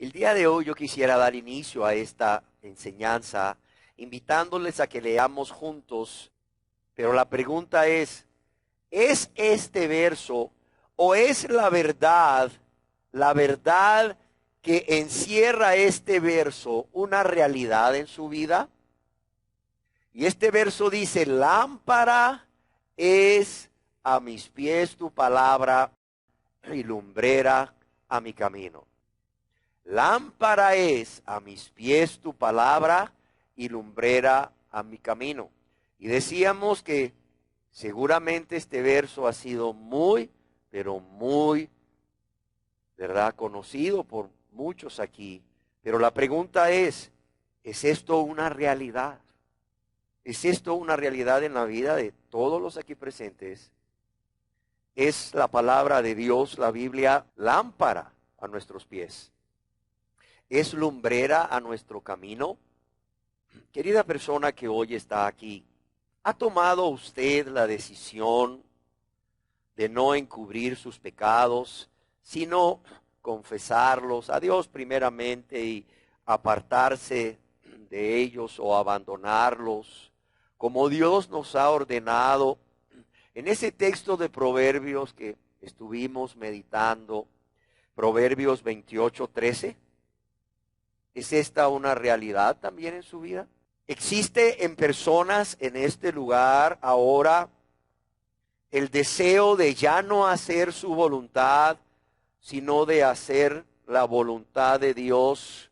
El día de hoy yo quisiera dar inicio a esta enseñanza invitándoles a que leamos juntos, pero la pregunta ¿es este verso o es la verdad que encierra este verso una realidad en su vida? Y este verso dice, lámpara es a mis pies tu palabra y lumbrera a mi camino. Lámpara es a mis pies tu palabra y lumbrera a mi camino. Y decíamos que seguramente este verso ha sido muy, pero muy, ¿verdad?, conocido por muchos aquí. Pero la pregunta ¿es esto una realidad? ¿Es esto una realidad en la vida de todos los aquí presentes? ¿Es la palabra de Dios, la Biblia, lámpara a nuestros pies? ¿Es lumbrera a nuestro camino? Querida persona que hoy está aquí, ¿ha tomado usted la decisión de no encubrir sus pecados, sino confesarlos a Dios primeramente y apartarse de ellos o abandonarlos, como Dios nos ha ordenado en ese texto de Proverbios que estuvimos meditando, Proverbios 28:13? ¿Es esta una realidad también en su vida? ¿Existe en personas en este lugar ahora el deseo de ya no hacer su voluntad, sino de hacer la voluntad de Dios,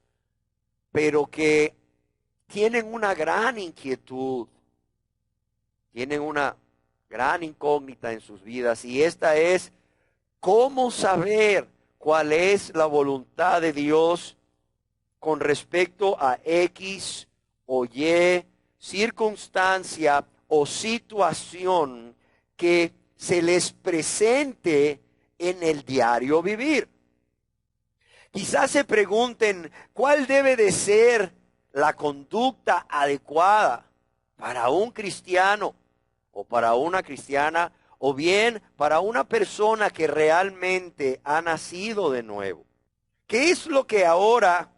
pero que tienen una gran inquietud, tienen una gran incógnita en sus vidas? Y esta es, ¿cómo saber cuál es la voluntad de Dios con respecto a X o Y circunstancia o situación que se les presente en el diario vivir? Quizás se pregunten, ¿cuál debe de ser la conducta adecuada para un cristiano o para una cristiana, o bien para una persona que realmente ha nacido de nuevo? ¿Qué es lo que ahora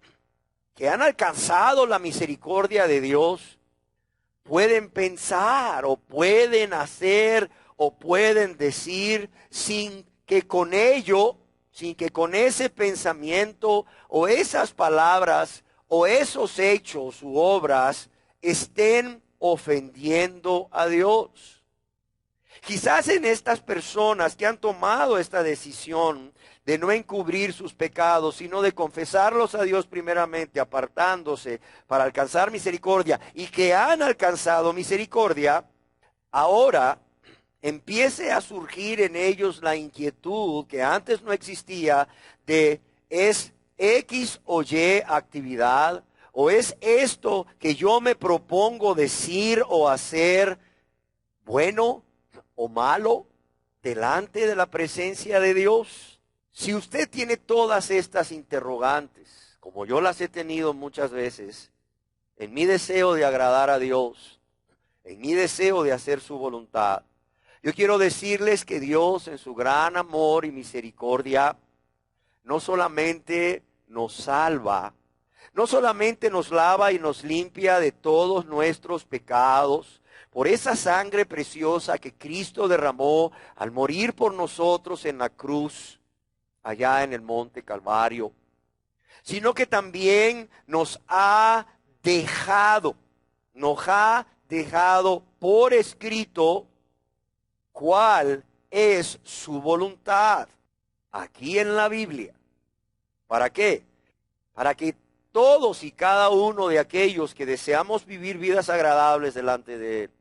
que han alcanzado la misericordia de Dios pueden pensar o pueden hacer o pueden decir sin que con ello, sin que con ese pensamiento o esas palabras o esos hechos u obras estén ofendiendo a Dios? Quizás en estas personas que han tomado esta decisión de no encubrir sus pecados, sino de confesarlos a Dios primeramente, apartándose para alcanzar misericordia, y que han alcanzado misericordia, ahora empiece a surgir en ellos la inquietud que antes no existía de ¿es X o Y actividad, o es esto que yo me propongo decir o hacer bueno o malo delante de la presencia de Dios? Si usted tiene todas estas interrogantes, como yo las he tenido muchas veces, en mi deseo de agradar a Dios, en mi deseo de hacer su voluntad, yo quiero decirles que Dios en su gran amor y misericordia no solamente nos salva, no solamente nos lava y nos limpia de todos nuestros pecados, por esa sangre preciosa que Cristo derramó al morir por nosotros en la cruz, allá en el monte Calvario, sino que también nos ha dejado por escrito cuál es su voluntad aquí en la Biblia. ¿Para qué? Para que todos y cada uno de aquellos que deseamos vivir vidas agradables delante de Él,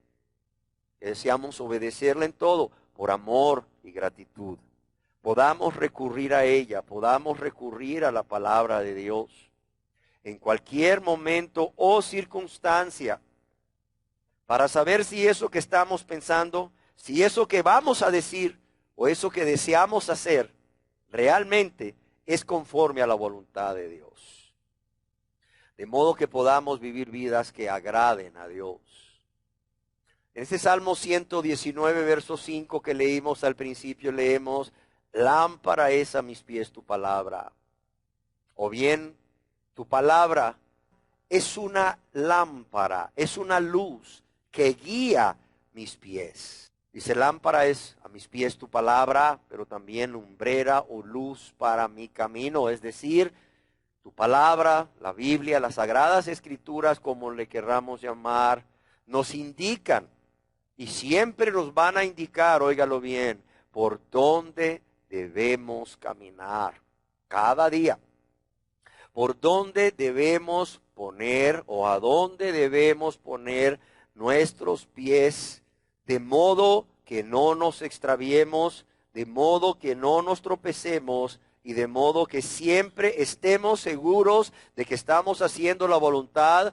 que deseamos obedecerle en todo, por amor y gratitud, podamos recurrir a ella, podamos recurrir a la palabra de Dios en cualquier momento o circunstancia, para saber si eso que estamos pensando, si eso que vamos a decir o eso que deseamos hacer realmente es conforme a la voluntad de Dios. De modo que podamos vivir vidas que agraden a Dios. En este Salmo 119, verso 5 que leímos al principio, leemos, lámpara es a mis pies tu palabra. O bien Tu palabra es una lámpara, es una luz que guía mis pies. Dice, lámpara es a mis pies tu palabra, pero también lumbrera o luz para mi camino. Es decir, tu palabra, la Biblia, las sagradas escrituras, como le querramos llamar, nos indican y siempre nos van a indicar, óigalo bien, por dónde debemos caminar cada día. Por dónde debemos poner o a dónde debemos poner nuestros pies, de modo que no nos extraviemos, de modo que no nos tropecemos y de modo que siempre estemos seguros de que estamos haciendo la voluntad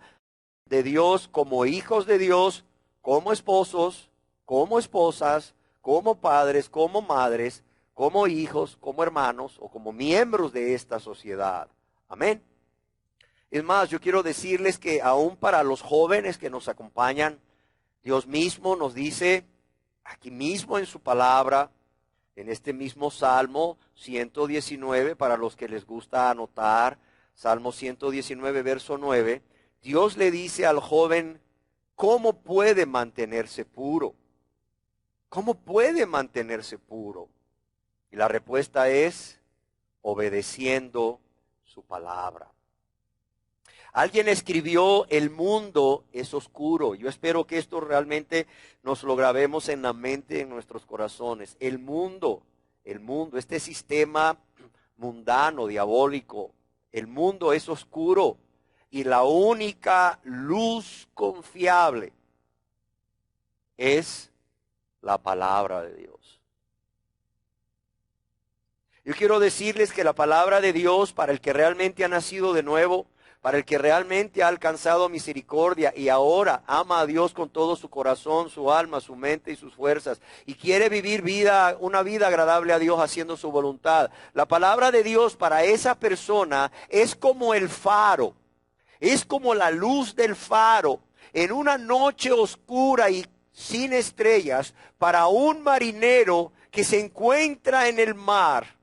de Dios como hijos de Dios, como esposos, como esposas, como padres, como madres, como hijos, como hermanos o como miembros de esta sociedad. Amén. Es más, yo quiero decirles que aún para los jóvenes que nos acompañan, Dios mismo nos dice aquí mismo en su palabra, en este mismo Salmo 119, para los que les gusta anotar, Salmo 119, verso 9, Dios le dice al joven, ¿cómo puede mantenerse puro? ¿Cómo puede mantenerse puro? Y la respuesta es, obedeciendo su palabra. Alguien escribió, el mundo es oscuro. Yo espero que esto realmente nos lo grabemos en la mente, en nuestros corazones. El mundo, este sistema mundano, diabólico, el mundo es oscuro y la única luz confiable es la palabra de Dios. Yo quiero decirles que la palabra de Dios, para el que realmente ha nacido de nuevo, para el que realmente ha alcanzado misericordia y ahora ama a Dios con todo su corazón, su alma, su mente y sus fuerzas y quiere vivir una vida agradable a Dios haciendo su voluntad. La palabra de Dios para esa persona es como el faro, es como la luz del faro en una noche oscura y sin estrellas para un marinero que se encuentra en el mar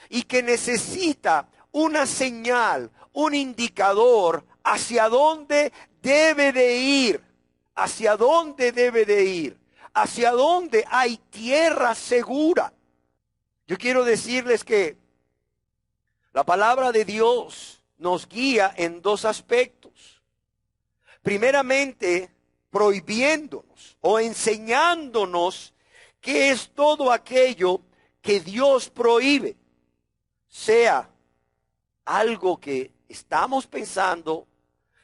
y que necesita una señal, un indicador hacia dónde debe de ir, hacia dónde debe de ir, hacia dónde hay tierra segura. Yo quiero decirles que la palabra de Dios nos guía en dos aspectos. Primeramente, prohibiéndonos o enseñándonos qué es todo aquello que Dios prohíbe, sea algo que estamos pensando,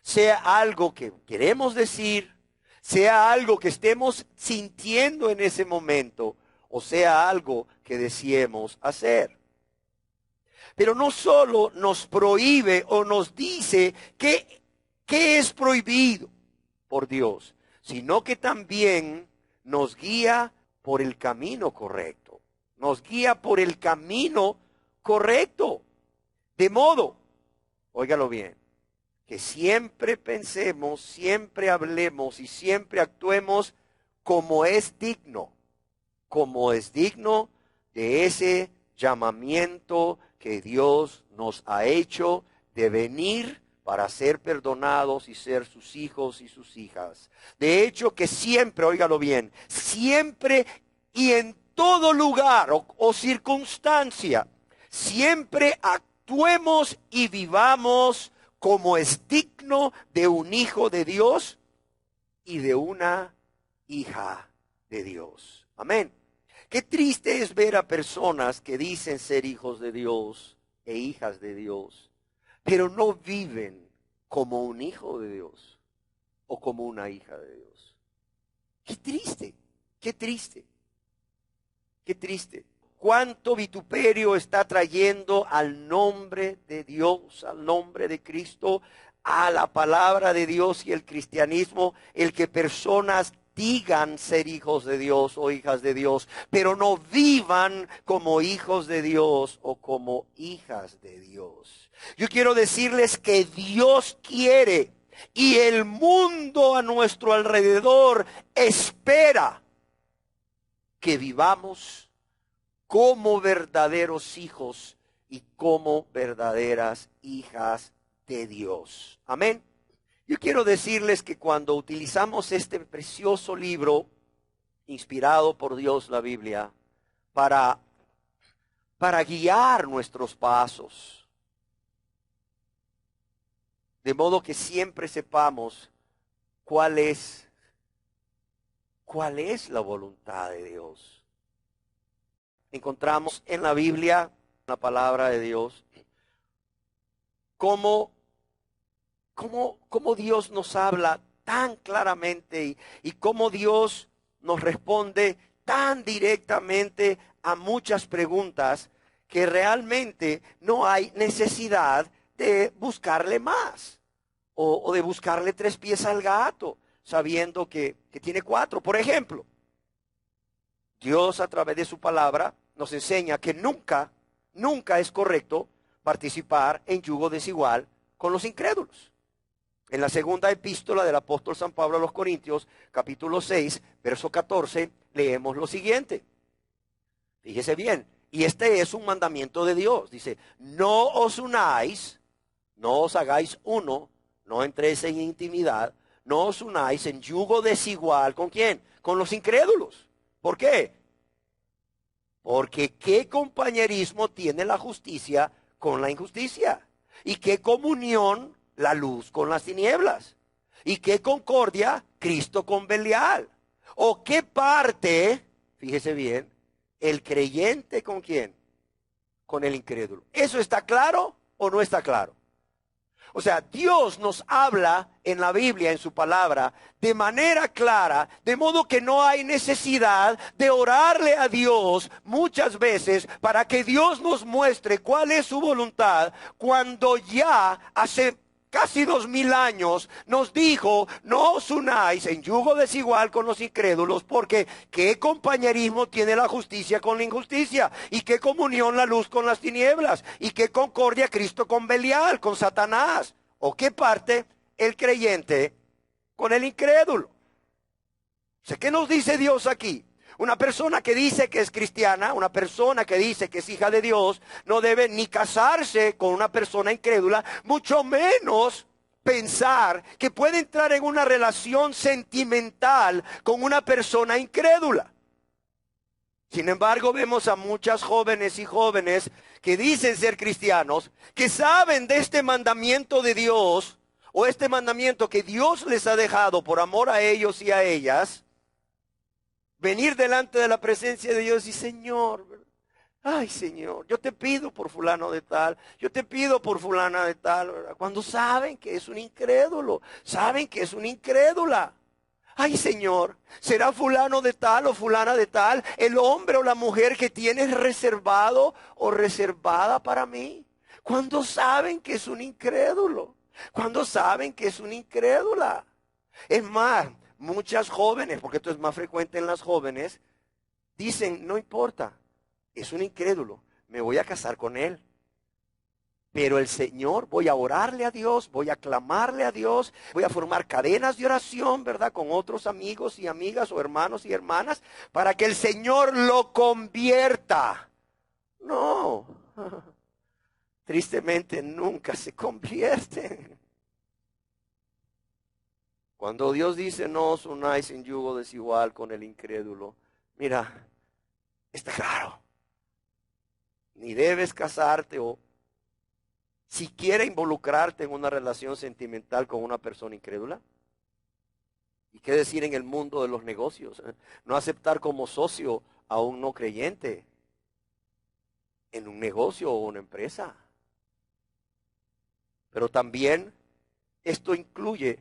sea algo que queremos decir, sea algo que estemos sintiendo en ese momento, o sea algo que deseemos hacer. Pero no solo nos prohíbe o nos dice qué es prohibido por Dios, sino que también nos guía por el camino correcto. Nos guía por el camino correcto. De modo, óigalo bien, que siempre pensemos, siempre hablemos y siempre actuemos como es digno de ese llamamiento que Dios nos ha hecho de venir para ser perdonados y ser sus hijos y sus hijas. De hecho que siempre, óigalo bien, siempre y en todo lugar o circunstancia, siempre actuemos y vivamos como es digno de un hijo de Dios y de una hija de Dios. Amén. Qué triste es ver a personas que dicen ser hijos de Dios e hijas de Dios, pero no viven como un hijo de Dios o como una hija de Dios. Qué triste, qué triste, qué triste. Cuánto vituperio está trayendo al nombre de Dios, al nombre de Cristo, a la palabra de Dios y el cristianismo, el que personas digan ser hijos de Dios o hijas de Dios, pero no vivan como hijos de Dios o como hijas de Dios. Yo quiero decirles que Dios quiere y el mundo a nuestro alrededor espera que vivamos como verdaderos hijos y como verdaderas hijas de Dios. Amén. Yo quiero decirles que cuando utilizamos este precioso libro, inspirado por Dios, la Biblia, para guiar nuestros pasos, de modo que siempre sepamos cuál es la voluntad de Dios. Encontramos en la Biblia, la palabra de Dios, cómo Dios nos habla tan claramente y cómo Dios nos responde tan directamente a muchas preguntas que realmente no hay necesidad de buscarle más o de buscarle tres pies al gato, sabiendo que tiene cuatro. Por ejemplo, Dios a través de su palabra nos enseña que nunca es correcto participar en yugo desigual con los incrédulos. En la segunda epístola del apóstol San Pablo a los Corintios, capítulo 6, verso 14, leemos lo siguiente. Fíjese bien, y este es un mandamiento de Dios. Dice, no os unáis, no os hagáis uno, no entréis en intimidad, no os unáis en yugo desigual. ¿Con quién? Con los incrédulos. ¿Por qué? Porque ¿qué compañerismo tiene la justicia con la injusticia? ¿Y qué comunión la luz con las tinieblas? ¿Y qué concordia Cristo con Belial? ¿O qué parte, fíjese bien, el creyente con quién? Con el incrédulo. ¿Eso está claro o no está claro? O sea, Dios nos habla en la Biblia, en su palabra, de manera clara, de modo que no hay necesidad de orarle a Dios muchas veces para que Dios nos muestre cuál es su voluntad, cuando ya hace casi 2000 años nos dijo, no os unáis en yugo desigual con los incrédulos, porque ¿qué compañerismo tiene la justicia con la injusticia? ¿Y qué comunión la luz con las tinieblas? ¿Y qué concordia Cristo con Belial, con Satanás? ¿O qué parte el creyente con el incrédulo? O sea, ¿qué nos dice Dios aquí? Una persona que dice que es cristiana, una persona que dice que es hija de Dios, no debe ni casarse con una persona incrédula, mucho menos pensar que puede entrar en una relación sentimental con una persona incrédula. Sin embargo, vemos a muchas jóvenes y jóvenes que dicen ser cristianos, que saben de este mandamiento de Dios, o este mandamiento que Dios les ha dejado por amor a ellos y a ellas, venir delante de la presencia de Dios y Señor, ay Señor, yo te pido por fulano de tal, yo te pido por fulana de tal, ¿verdad? Cuando saben que es un incrédulo, saben que es una incrédula. Ay Señor, ¿será fulano de tal o fulana de tal el hombre o la mujer que tienes reservado o reservada para mí? Cuando saben que es un incrédulo, cuando saben que es una incrédula. Es más, muchas jóvenes, porque esto es más frecuente en las jóvenes, dicen, no importa, es un incrédulo, me voy a casar con él. Pero el Señor, voy a orarle a Dios, voy a clamarle a Dios, voy a formar cadenas de oración, ¿verdad? Con otros amigos y amigas o hermanos y hermanas, para que el Señor lo convierta. No, tristemente nunca se convierten. Cuando Dios dice no os unáis en yugo desigual con el incrédulo, mira, está claro. Ni debes casarte o siquiera involucrarte en una relación sentimental con una persona incrédula. ¿Y qué decir en el mundo de los negocios? No aceptar como socio a un no creyente en un negocio o una empresa. Pero también esto incluye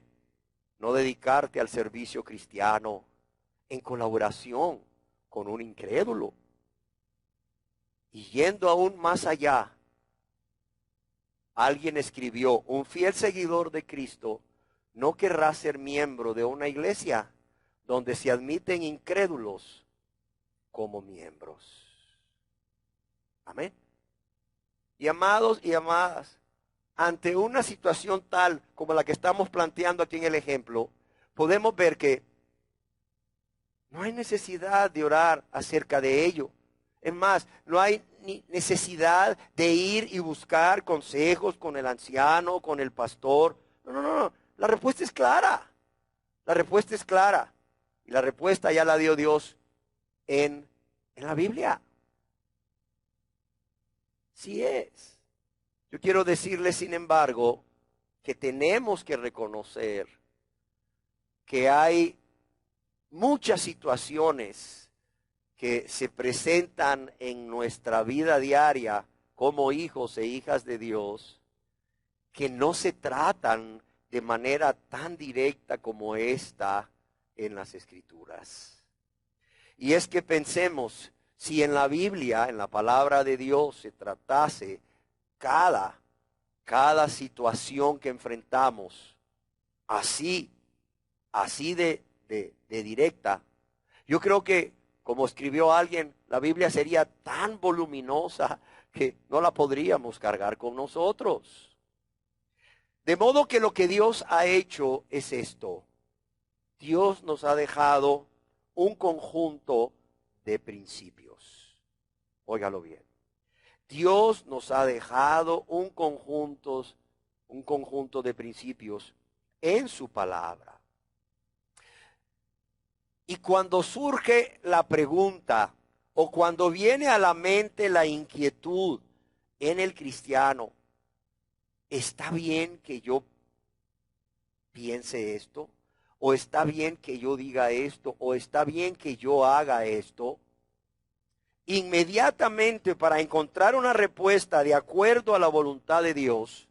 no dedicarte al servicio cristiano en colaboración con un incrédulo. Y yendo aún más allá, alguien escribió, un fiel seguidor de Cristo no querrá ser miembro de una iglesia donde se admiten incrédulos como miembros. Amén. Y amados y amadas, ante una situación tal como la que estamos planteando aquí en el ejemplo, podemos ver que no hay necesidad de orar acerca de ello. Es más, no hay ni necesidad de ir y buscar consejos con el anciano, con el pastor. No, no, no, no. La respuesta es clara. La respuesta es clara. Y la respuesta ya la dio Dios en la Biblia. Sí es. Yo quiero decirles, sin embargo, que tenemos que reconocer que hay muchas situaciones que se presentan en nuestra vida diaria como hijos e hijas de Dios, que no se tratan de manera tan directa como esta en las Escrituras. Y es que pensemos, si en la Biblia, en la palabra de Dios, se tratase cada situación que enfrentamos así de directa, yo creo que, como escribió alguien, la Biblia sería tan voluminosa que no la podríamos cargar con nosotros. De modo que lo que Dios ha hecho es esto. Dios nos ha dejado un conjunto de principios. Óigalo bien. Dios nos ha dejado un conjunto de principios en su palabra. Y cuando surge la pregunta o cuando viene a la mente la inquietud en el cristiano, ¿está bien que yo piense esto? ¿O está bien que yo diga esto? ¿O está bien que yo haga esto? Inmediatamente, para encontrar una respuesta de acuerdo a la voluntad de Dios,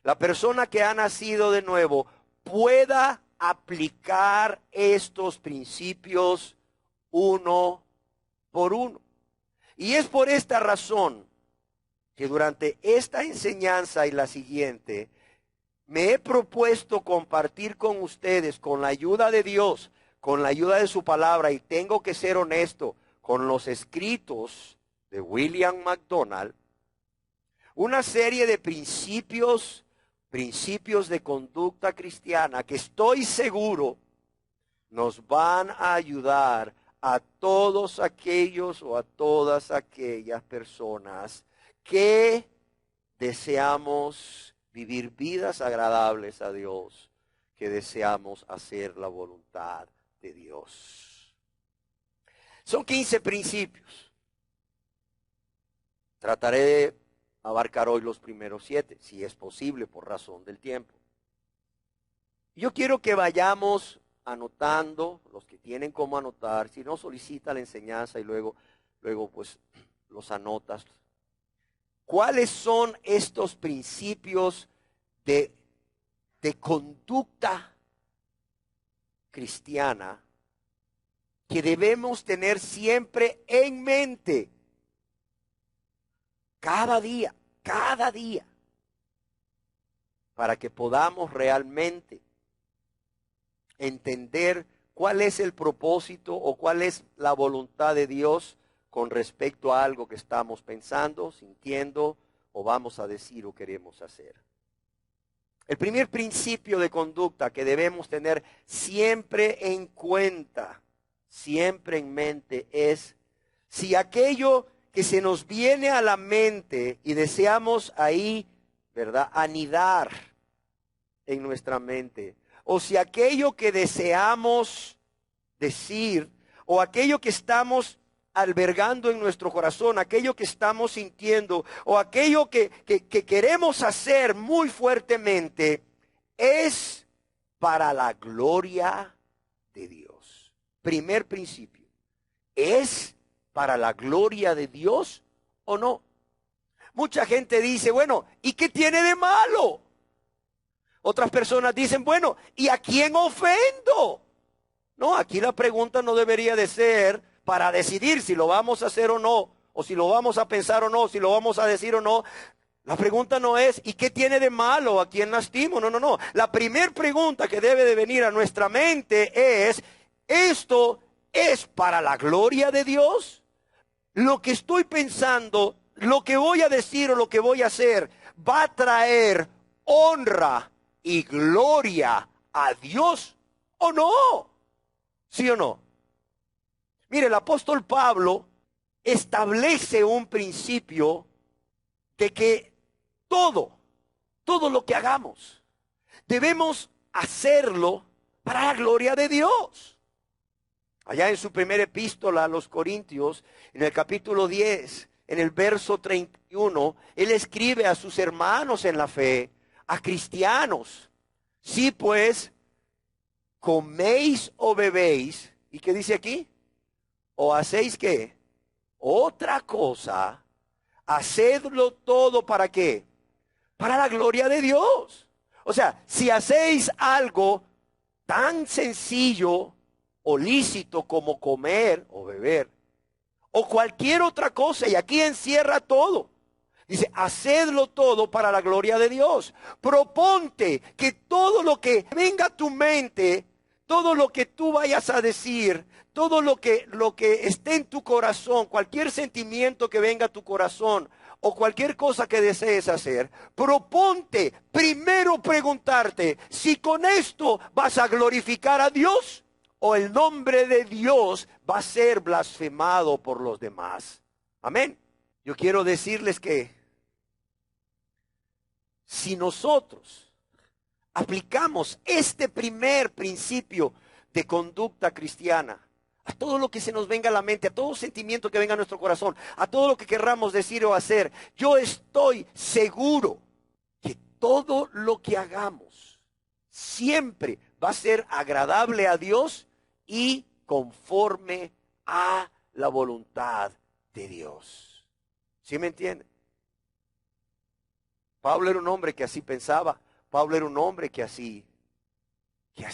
la persona que ha nacido de nuevo pueda aplicar estos principios uno por uno. Y es por esta razón que durante esta enseñanza y la siguiente me he propuesto compartir con ustedes, con la ayuda de Dios, con la ayuda de su palabra, y tengo que ser honesto, con los escritos de William MacDonald, una serie de principios de conducta cristiana que estoy seguro nos van a ayudar a todos aquellos o a todas aquellas personas que deseamos vivir vidas agradables a Dios, que deseamos hacer la voluntad de Dios. Son 15 principios. Trataré de abarcar hoy los primeros 7, si es posible por razón del tiempo. Yo quiero que vayamos anotando, los que tienen cómo anotar, si no solicita la enseñanza y luego pues los anotas. ¿Cuáles son estos principios de conducta cristiana que debemos tener siempre en mente? Cada día, para que podamos realmente entender cuál es el propósito o cuál es la voluntad de Dios con respecto a algo que estamos pensando, sintiendo o vamos a decir o queremos hacer. El primer principio de conducta que debemos tener siempre en cuenta, siempre en mente, es si aquello que se nos viene a la mente y deseamos ahí, ¿verdad?, anidar en nuestra mente, o si aquello que deseamos decir, o aquello que estamos albergando en nuestro corazón, aquello que estamos sintiendo, o aquello que queremos hacer muy fuertemente, es para la gloria de Dios. Primer principio, ¿es para la gloria de Dios o no? Mucha gente dice, bueno, ¿y qué tiene de malo? Otras personas dicen, bueno, ¿y a quién ofendo? No, aquí la pregunta no debería de ser para decidir si lo vamos a hacer o no, o si lo vamos a pensar o no, si lo vamos a decir o no. La pregunta no es, ¿y qué tiene de malo? ¿A quién lastimo? No, no, no. La primera pregunta que debe de venir a nuestra mente es, ¿esto es para la gloria de Dios? Lo que estoy pensando, lo que voy a decir o lo que voy a hacer, ¿va a traer honra y gloria a Dios o no? ¿Sí o no? Mire, el apóstol Pablo establece un principio de que todo lo que hagamos, debemos hacerlo para la gloria de Dios. Allá en su primera epístola a los Corintios, en el capítulo 10, en el verso 31, él escribe a sus hermanos en la fe, a cristianos: si pues coméis o bebéis, ¿y qué dice aquí? ¿O hacéis qué? Otra cosa, hacedlo todo ¿para qué? Para la gloria de Dios. O sea, si hacéis algo tan sencillo o lícito como comer o beber, o cualquier otra cosa, y aquí encierra todo. Dice, hacedlo todo para la gloria de Dios. Proponte que todo lo que venga a tu mente, todo lo que tú vayas a decir, todo lo que esté en tu corazón, cualquier sentimiento que venga a tu corazón, o cualquier cosa que desees hacer, proponte primero preguntarte si con esto vas a glorificar a Dios o el nombre de Dios va a ser blasfemado por los demás. Amén. Yo quiero decirles que si nosotros aplicamos este primer principio de conducta cristiana a todo lo que se nos venga a la mente, a todo sentimiento que venga a nuestro corazón, a todo lo que querramos decir o hacer, yo estoy seguro que todo lo que hagamos siempre va a ser agradable a Dios y conforme a la voluntad de Dios. ¿Sí me entienden? Pablo era un hombre que así pensaba. Pablo era un hombre que así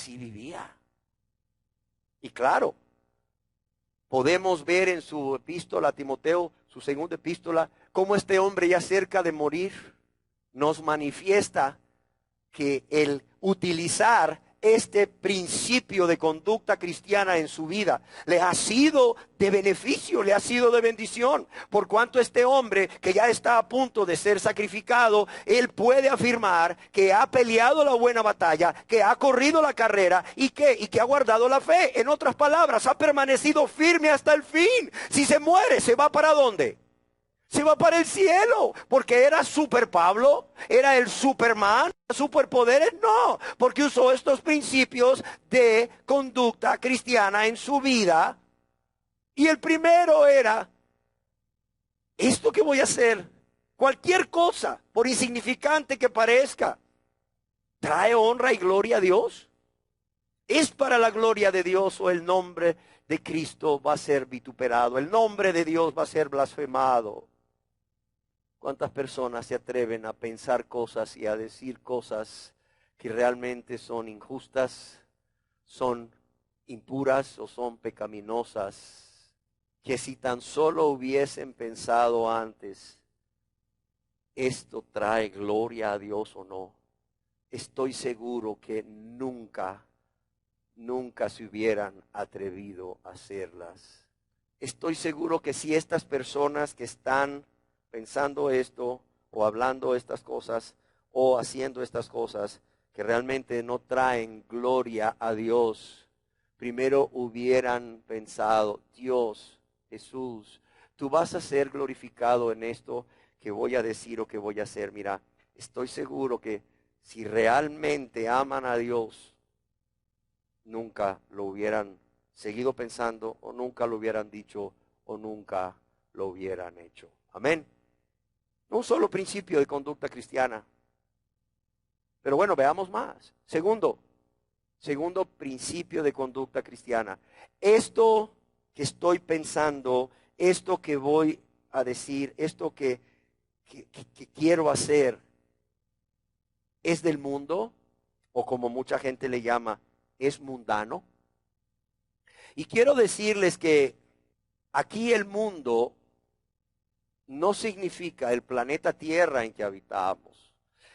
vivía. Y claro, podemos ver en su epístola a Timoteo, su segunda epístola, cómo este hombre ya cerca de morir nos manifiesta que el utilizar este principio de conducta cristiana en su vida le ha sido de beneficio, le ha sido de bendición, por cuanto este hombre que ya está a punto de ser sacrificado, él puede afirmar que ha peleado la buena batalla, que ha corrido la carrera y que ha guardado la fe. En otras palabras, ha permanecido firme hasta el fin. Si se muere, ¿se va para dónde? Se va para el cielo, porque era super Pablo, era el Superman, superpoderes, no, porque usó estos principios de conducta cristiana en su vida. Y el primero era, esto que voy a hacer, cualquier cosa, por insignificante que parezca, ¿trae honra y gloria a Dios? ¿Es para la gloria de Dios o el nombre de Cristo va a ser vituperado? El nombre de Dios va a ser blasfemado. ¿Cuántas personas se atreven a pensar cosas y a decir cosas que realmente son injustas, son impuras o son pecaminosas? Que si tan solo hubiesen pensado antes, ¿esto trae gloria a Dios o no? Estoy seguro que nunca se hubieran atrevido a hacerlas. Estoy seguro que si estas personas que están pensando esto o hablando estas cosas o haciendo estas cosas que realmente no traen gloria a Dios, primero hubieran pensado, Dios, Jesús, tú vas a ser glorificado en esto que voy a decir o que voy a hacer. Mira, estoy seguro que si realmente aman a Dios, nunca lo hubieran seguido pensando o nunca lo hubieran dicho o nunca lo hubieran hecho. Amén. Un solo principio de conducta cristiana. Pero bueno, veamos más. Segundo principio de conducta cristiana. Esto que estoy pensando, esto que voy a decir, esto que quiero hacer, ¿es del mundo? O como mucha gente le llama, ¿es mundano? Y quiero decirles que aquí el mundo no significa el planeta Tierra en que habitamos,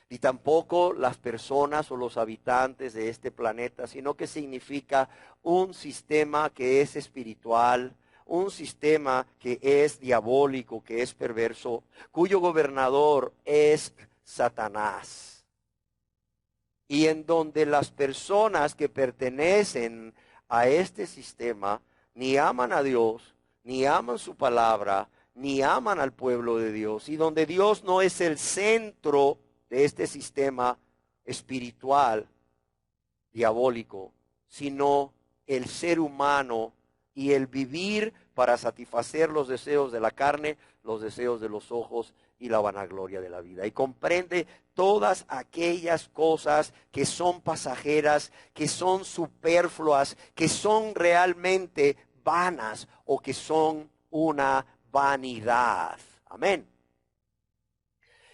ni tampoco las personas o los habitantes de este planeta, sino que significa un sistema que es espiritual, un sistema que es diabólico, que es perverso, cuyo gobernador es Satanás. Y en donde las personas que pertenecen a este sistema ni aman a Dios, ni aman su palabra, ni aman al pueblo de Dios, y donde Dios no es el centro de este sistema espiritual diabólico, sino el ser humano y el vivir para satisfacer los deseos de la carne, los deseos de los ojos y la vanagloria de la vida. Y comprende todas aquellas cosas que son pasajeras, que son superfluas, que son realmente vanas o que son una vanidad. Amén.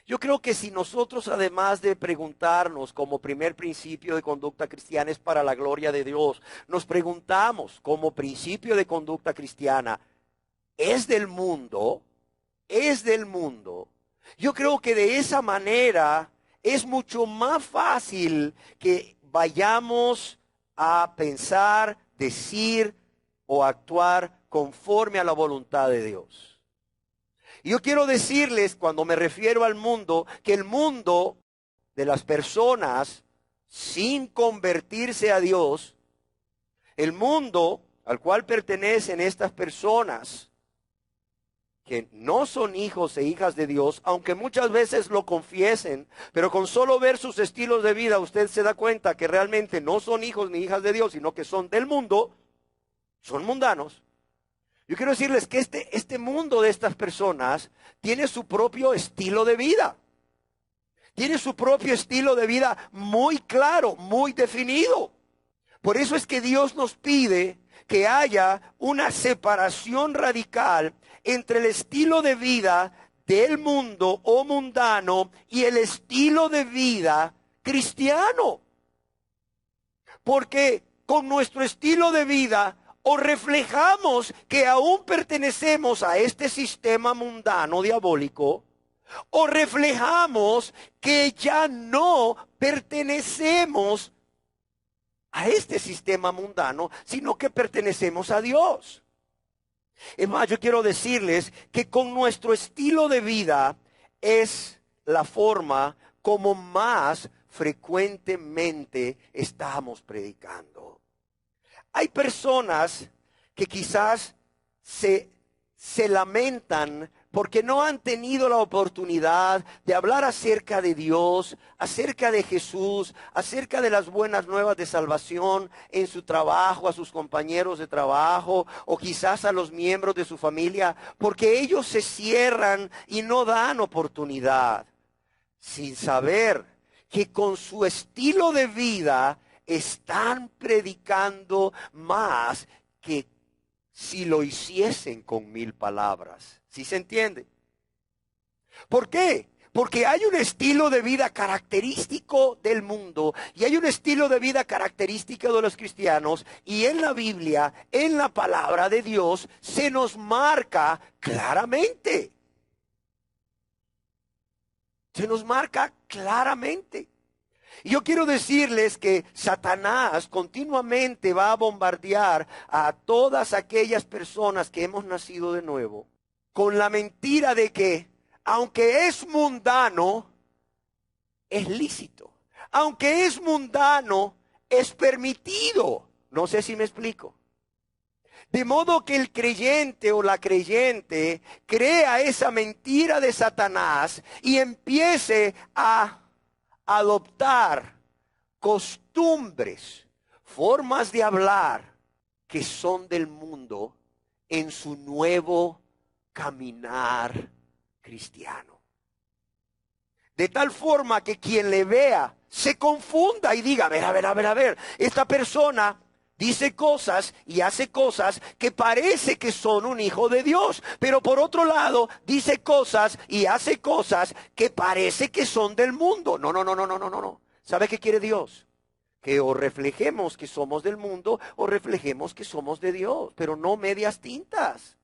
Yo creo que si nosotros, además de preguntarnos como primer principio de conducta cristiana es para la gloria de Dios, nos preguntamos como principio de conducta cristiana, ¿es del mundo? ¿Es del mundo? Yo creo que de esa manera es mucho más fácil que vayamos a pensar, decir o actuar conforme a la voluntad de Dios. Y yo quiero decirles, cuando me refiero al mundo, que el mundo de las personas sin convertirse a Dios, el mundo al cual pertenecen estas personas que no son hijos e hijas de Dios, aunque muchas veces lo confiesen, pero con solo ver sus estilos de vida usted se da cuenta que realmente no son hijos ni hijas de Dios, sino que son del mundo, son mundanos. Yo quiero decirles que este mundo de estas personas tiene su propio estilo de vida. Tiene su propio estilo de vida muy claro, muy definido. Por eso es que Dios nos pide que haya una separación radical entre el estilo de vida del mundo o mundano y el estilo de vida cristiano. Porque con nuestro estilo de vida o reflejamos que aún pertenecemos a este sistema mundano diabólico, o reflejamos que ya no pertenecemos a este sistema mundano, sino que pertenecemos a Dios. Es más, yo quiero decirles que con nuestro estilo de vida es la forma como más frecuentemente estamos predicando. Hay personas que quizás se lamentan porque no han tenido la oportunidad de hablar acerca de Dios, acerca de Jesús, acerca de las buenas nuevas de salvación en su trabajo, a sus compañeros de trabajo o quizás a los miembros de su familia, porque ellos se cierran y no dan oportunidad, sin saber que con su estilo de vida están predicando más que si lo hiciesen con 1000 palabras. ¿Sí se entiende? ¿Por qué? Porque hay un estilo de vida característico del mundo y hay un estilo de vida característico de los cristianos, y en la Biblia, en la palabra de Dios, se nos marca claramente. Se nos marca claramente. Y yo quiero decirles que Satanás continuamente va a bombardear a todas aquellas personas que hemos nacido de nuevo con la mentira de que, aunque es mundano, es lícito. Aunque es mundano, es permitido. No sé si me explico. De modo que el creyente o la creyente crea esa mentira de Satanás y empiece a adoptar costumbres, formas de hablar que son del mundo en su nuevo caminar cristiano. De tal forma que quien le vea se confunda y diga, a ver, esta persona dice cosas y hace cosas que parece que son un hijo de Dios, pero por otro lado dice cosas y hace cosas que parece que son del mundo. No. ¿Sabe qué quiere Dios? Que o reflejemos que somos del mundo o reflejemos que somos de Dios, pero no medias tintas.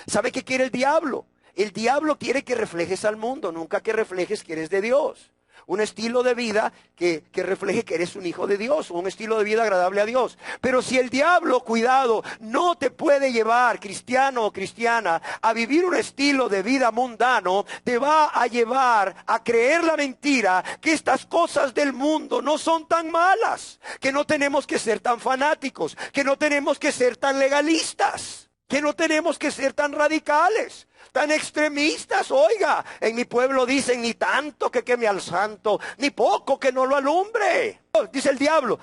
¿Sabe qué quiere el diablo? El diablo quiere que reflejes al mundo, nunca que reflejes que eres de Dios. Un estilo de vida que refleje que eres un hijo de Dios, un estilo de vida agradable a Dios. Pero si el diablo, cuidado, no te puede llevar, cristiano o cristiana, a vivir un estilo de vida mundano, te va a llevar a creer la mentira que estas cosas del mundo no son tan malas, que no tenemos que ser tan fanáticos, que no tenemos que ser tan legalistas. Que no tenemos que ser tan radicales, tan extremistas. Oiga, en mi pueblo dicen ni tanto que queme al santo, ni poco que no lo alumbre. Dice el diablo.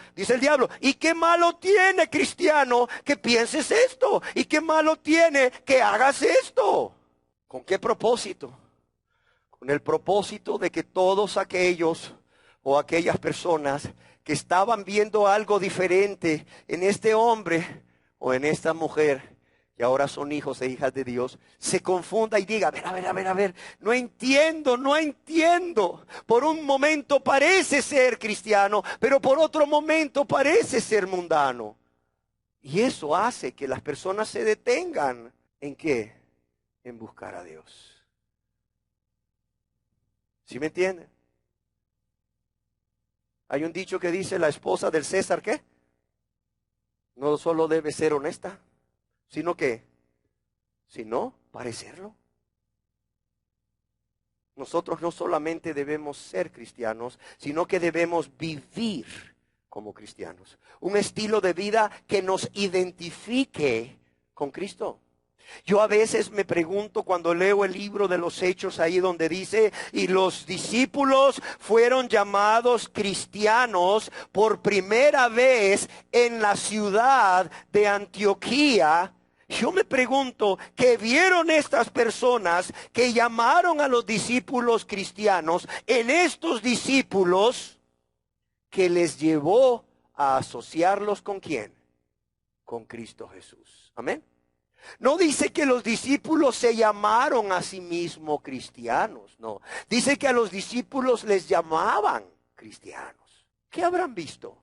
¿Y qué malo tiene, cristiano, que pienses esto? ¿Y qué malo tiene que hagas esto? ¿Con qué propósito? Con el propósito de que todos aquellos o aquellas personas que estaban viendo algo diferente en este hombre o en esta mujer, que ahora son hijos e hijas de Dios, se confunda y diga, a ver, no entiendo. Por un momento parece ser cristiano, pero por otro momento parece ser mundano. Y eso hace que las personas se detengan. ¿En qué? En buscar a Dios. ¿Sí me entienden? Hay un dicho que dice, la esposa del César, ¿qué? No solo debe ser honesta, sino parecerlo. Nosotros no solamente debemos ser cristianos, sino que debemos vivir como cristianos. Un estilo de vida que nos identifique con Cristo. Yo a veces me pregunto cuando leo el libro de los Hechos ahí donde dice, y los discípulos fueron llamados cristianos por primera vez en la ciudad de Antioquía. Yo me pregunto, ¿qué vieron estas personas que llamaron a los discípulos cristianos en estos discípulos que les llevó a asociarlos con quién? Con Cristo Jesús. Amén. No dice que los discípulos se llamaron a sí mismos cristianos, no. Dice que a los discípulos les llamaban cristianos. ¿Qué habrán visto?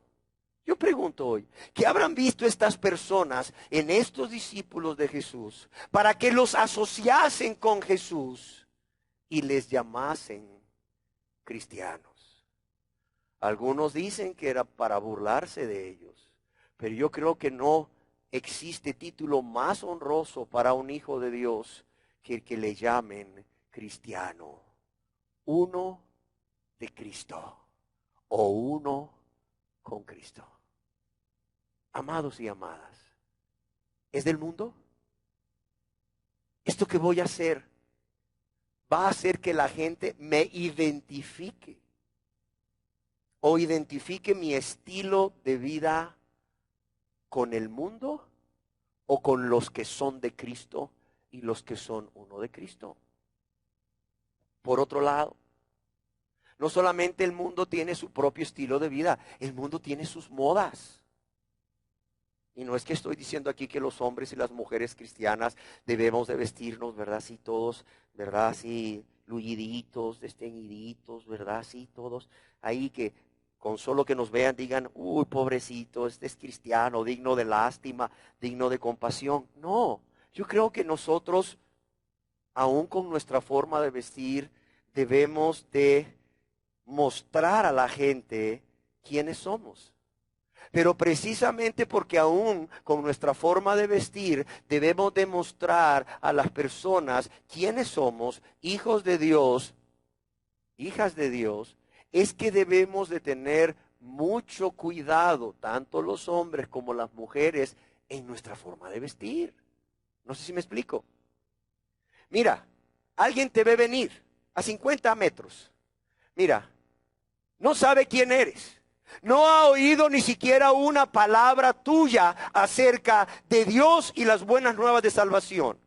Yo pregunto hoy, ¿qué habrán visto estas personas en estos discípulos de Jesús para que los asociasen con Jesús y les llamasen cristianos? Algunos dicen que era para burlarse de ellos, pero yo creo que no existe título más honroso para un hijo de Dios que el que le llamen cristiano. Uno de Cristo o uno con Cristo. Amados y amadas, ¿es del mundo? Esto que voy a hacer va a hacer que la gente me identifique o identifique mi estilo de vida con el mundo o con los que son de Cristo y los que son uno de Cristo. Por otro lado, no solamente el mundo tiene su propio estilo de vida, el mundo tiene sus modas. Y no es que estoy diciendo aquí que los hombres y las mujeres cristianas debemos de vestirnos, ¿verdad? Así todos, ¿verdad? Así luyiditos, desteñiditos, ¿verdad? Así todos ahí que con solo que nos vean digan, uy, pobrecito, este es cristiano, digno de lástima, digno de compasión. No, yo creo que nosotros, aún con nuestra forma de vestir, debemos de mostrar a la gente quiénes somos. Pero precisamente porque aún con nuestra forma de vestir debemos demostrar a las personas quiénes somos, hijos de Dios, hijas de Dios, es que debemos de tener mucho cuidado, tanto los hombres como las mujeres, en nuestra forma de vestir. No sé si me explico. Mira, alguien te ve venir a 50 metros. Mira, no sabe quién eres. No ha oído ni siquiera una palabra tuya acerca de Dios y las buenas nuevas de salvación.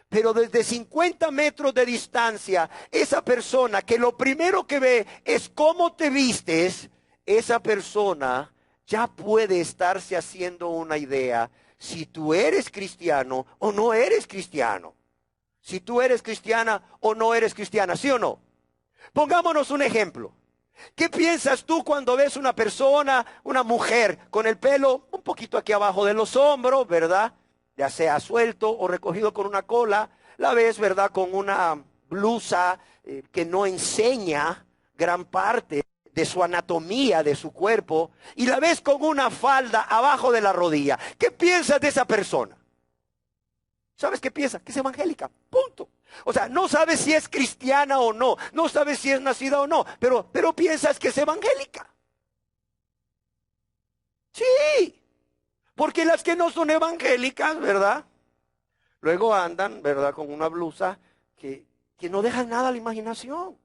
Pero desde 50 metros de distancia, esa persona que lo primero que ve es cómo te vistes, esa persona ya puede estarse haciendo una idea si tú eres cristiano o no eres cristiano. Si tú eres cristiana o no eres cristiana, ¿sí o no? Pongámonos un ejemplo. ¿Qué piensas tú cuando ves una persona, una mujer, con el pelo un poquito aquí abajo de los hombros, ¿verdad? Ya sea suelto o recogido con una cola, la ves, ¿verdad? Con una blusa que no enseña gran parte de su anatomía, de su cuerpo, y la ves con una falda abajo de la rodilla. ¿Qué piensas de esa persona? ¿Sabes qué piensa? Que es evangélica, punto. O sea, no sabes si es cristiana o no, no sabes si es nacida o no, pero piensas que es evangélica. Sí, porque las que no son evangélicas, ¿verdad? Luego andan, ¿verdad?, con una blusa que no dejan nada a la imaginación.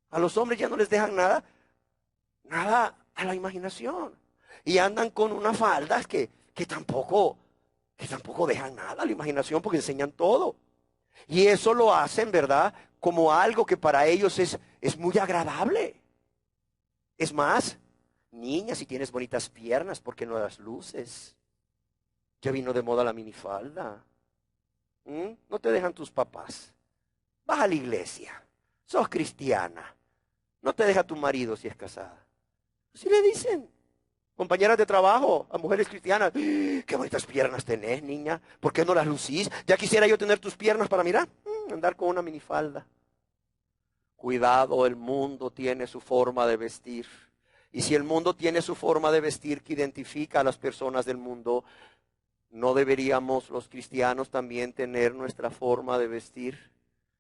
A los hombres ya no les dejan nada a la imaginación. Y andan con unas faldas que tampoco dejan nada a la imaginación porque enseñan todo. Y eso lo hacen, ¿verdad?, como algo que para ellos es muy agradable. Es más, niña, si tienes bonitas piernas, ¿por qué no las luces? Ya vino de moda la minifalda. No te dejan tus papás. Vas a la iglesia. Sos cristiana. No te deja tu marido si es casada. Así le dicen. Compañeras de trabajo, a mujeres cristianas. Qué bonitas piernas tenés, niña. ¿Por qué no las lucís? Ya quisiera yo tener tus piernas para mirar. Andar con una minifalda. Cuidado, el mundo tiene su forma de vestir. Y si el mundo tiene su forma de vestir que identifica a las personas del mundo, ¿no deberíamos los cristianos también tener nuestra forma de vestir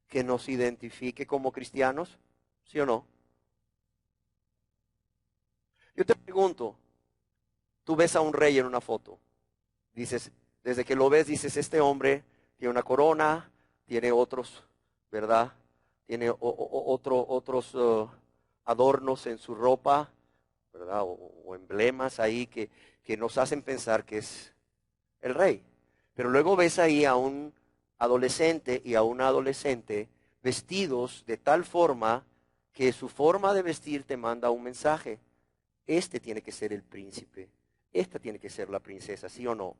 que nos identifique como cristianos? ¿Sí o no? Yo te pregunto, tú ves a un rey en una foto, dices, desde que lo ves dices, este hombre tiene una corona, tiene otros, ¿verdad? Tiene otros adornos en su ropa, ¿verdad? O emblemas ahí que nos hacen pensar que es el rey. Pero luego ves ahí a un adolescente y a una adolescente vestidos de tal forma que su forma de vestir te manda un mensaje. Este tiene que ser el príncipe. Esta tiene que ser la princesa, ¿sí o no?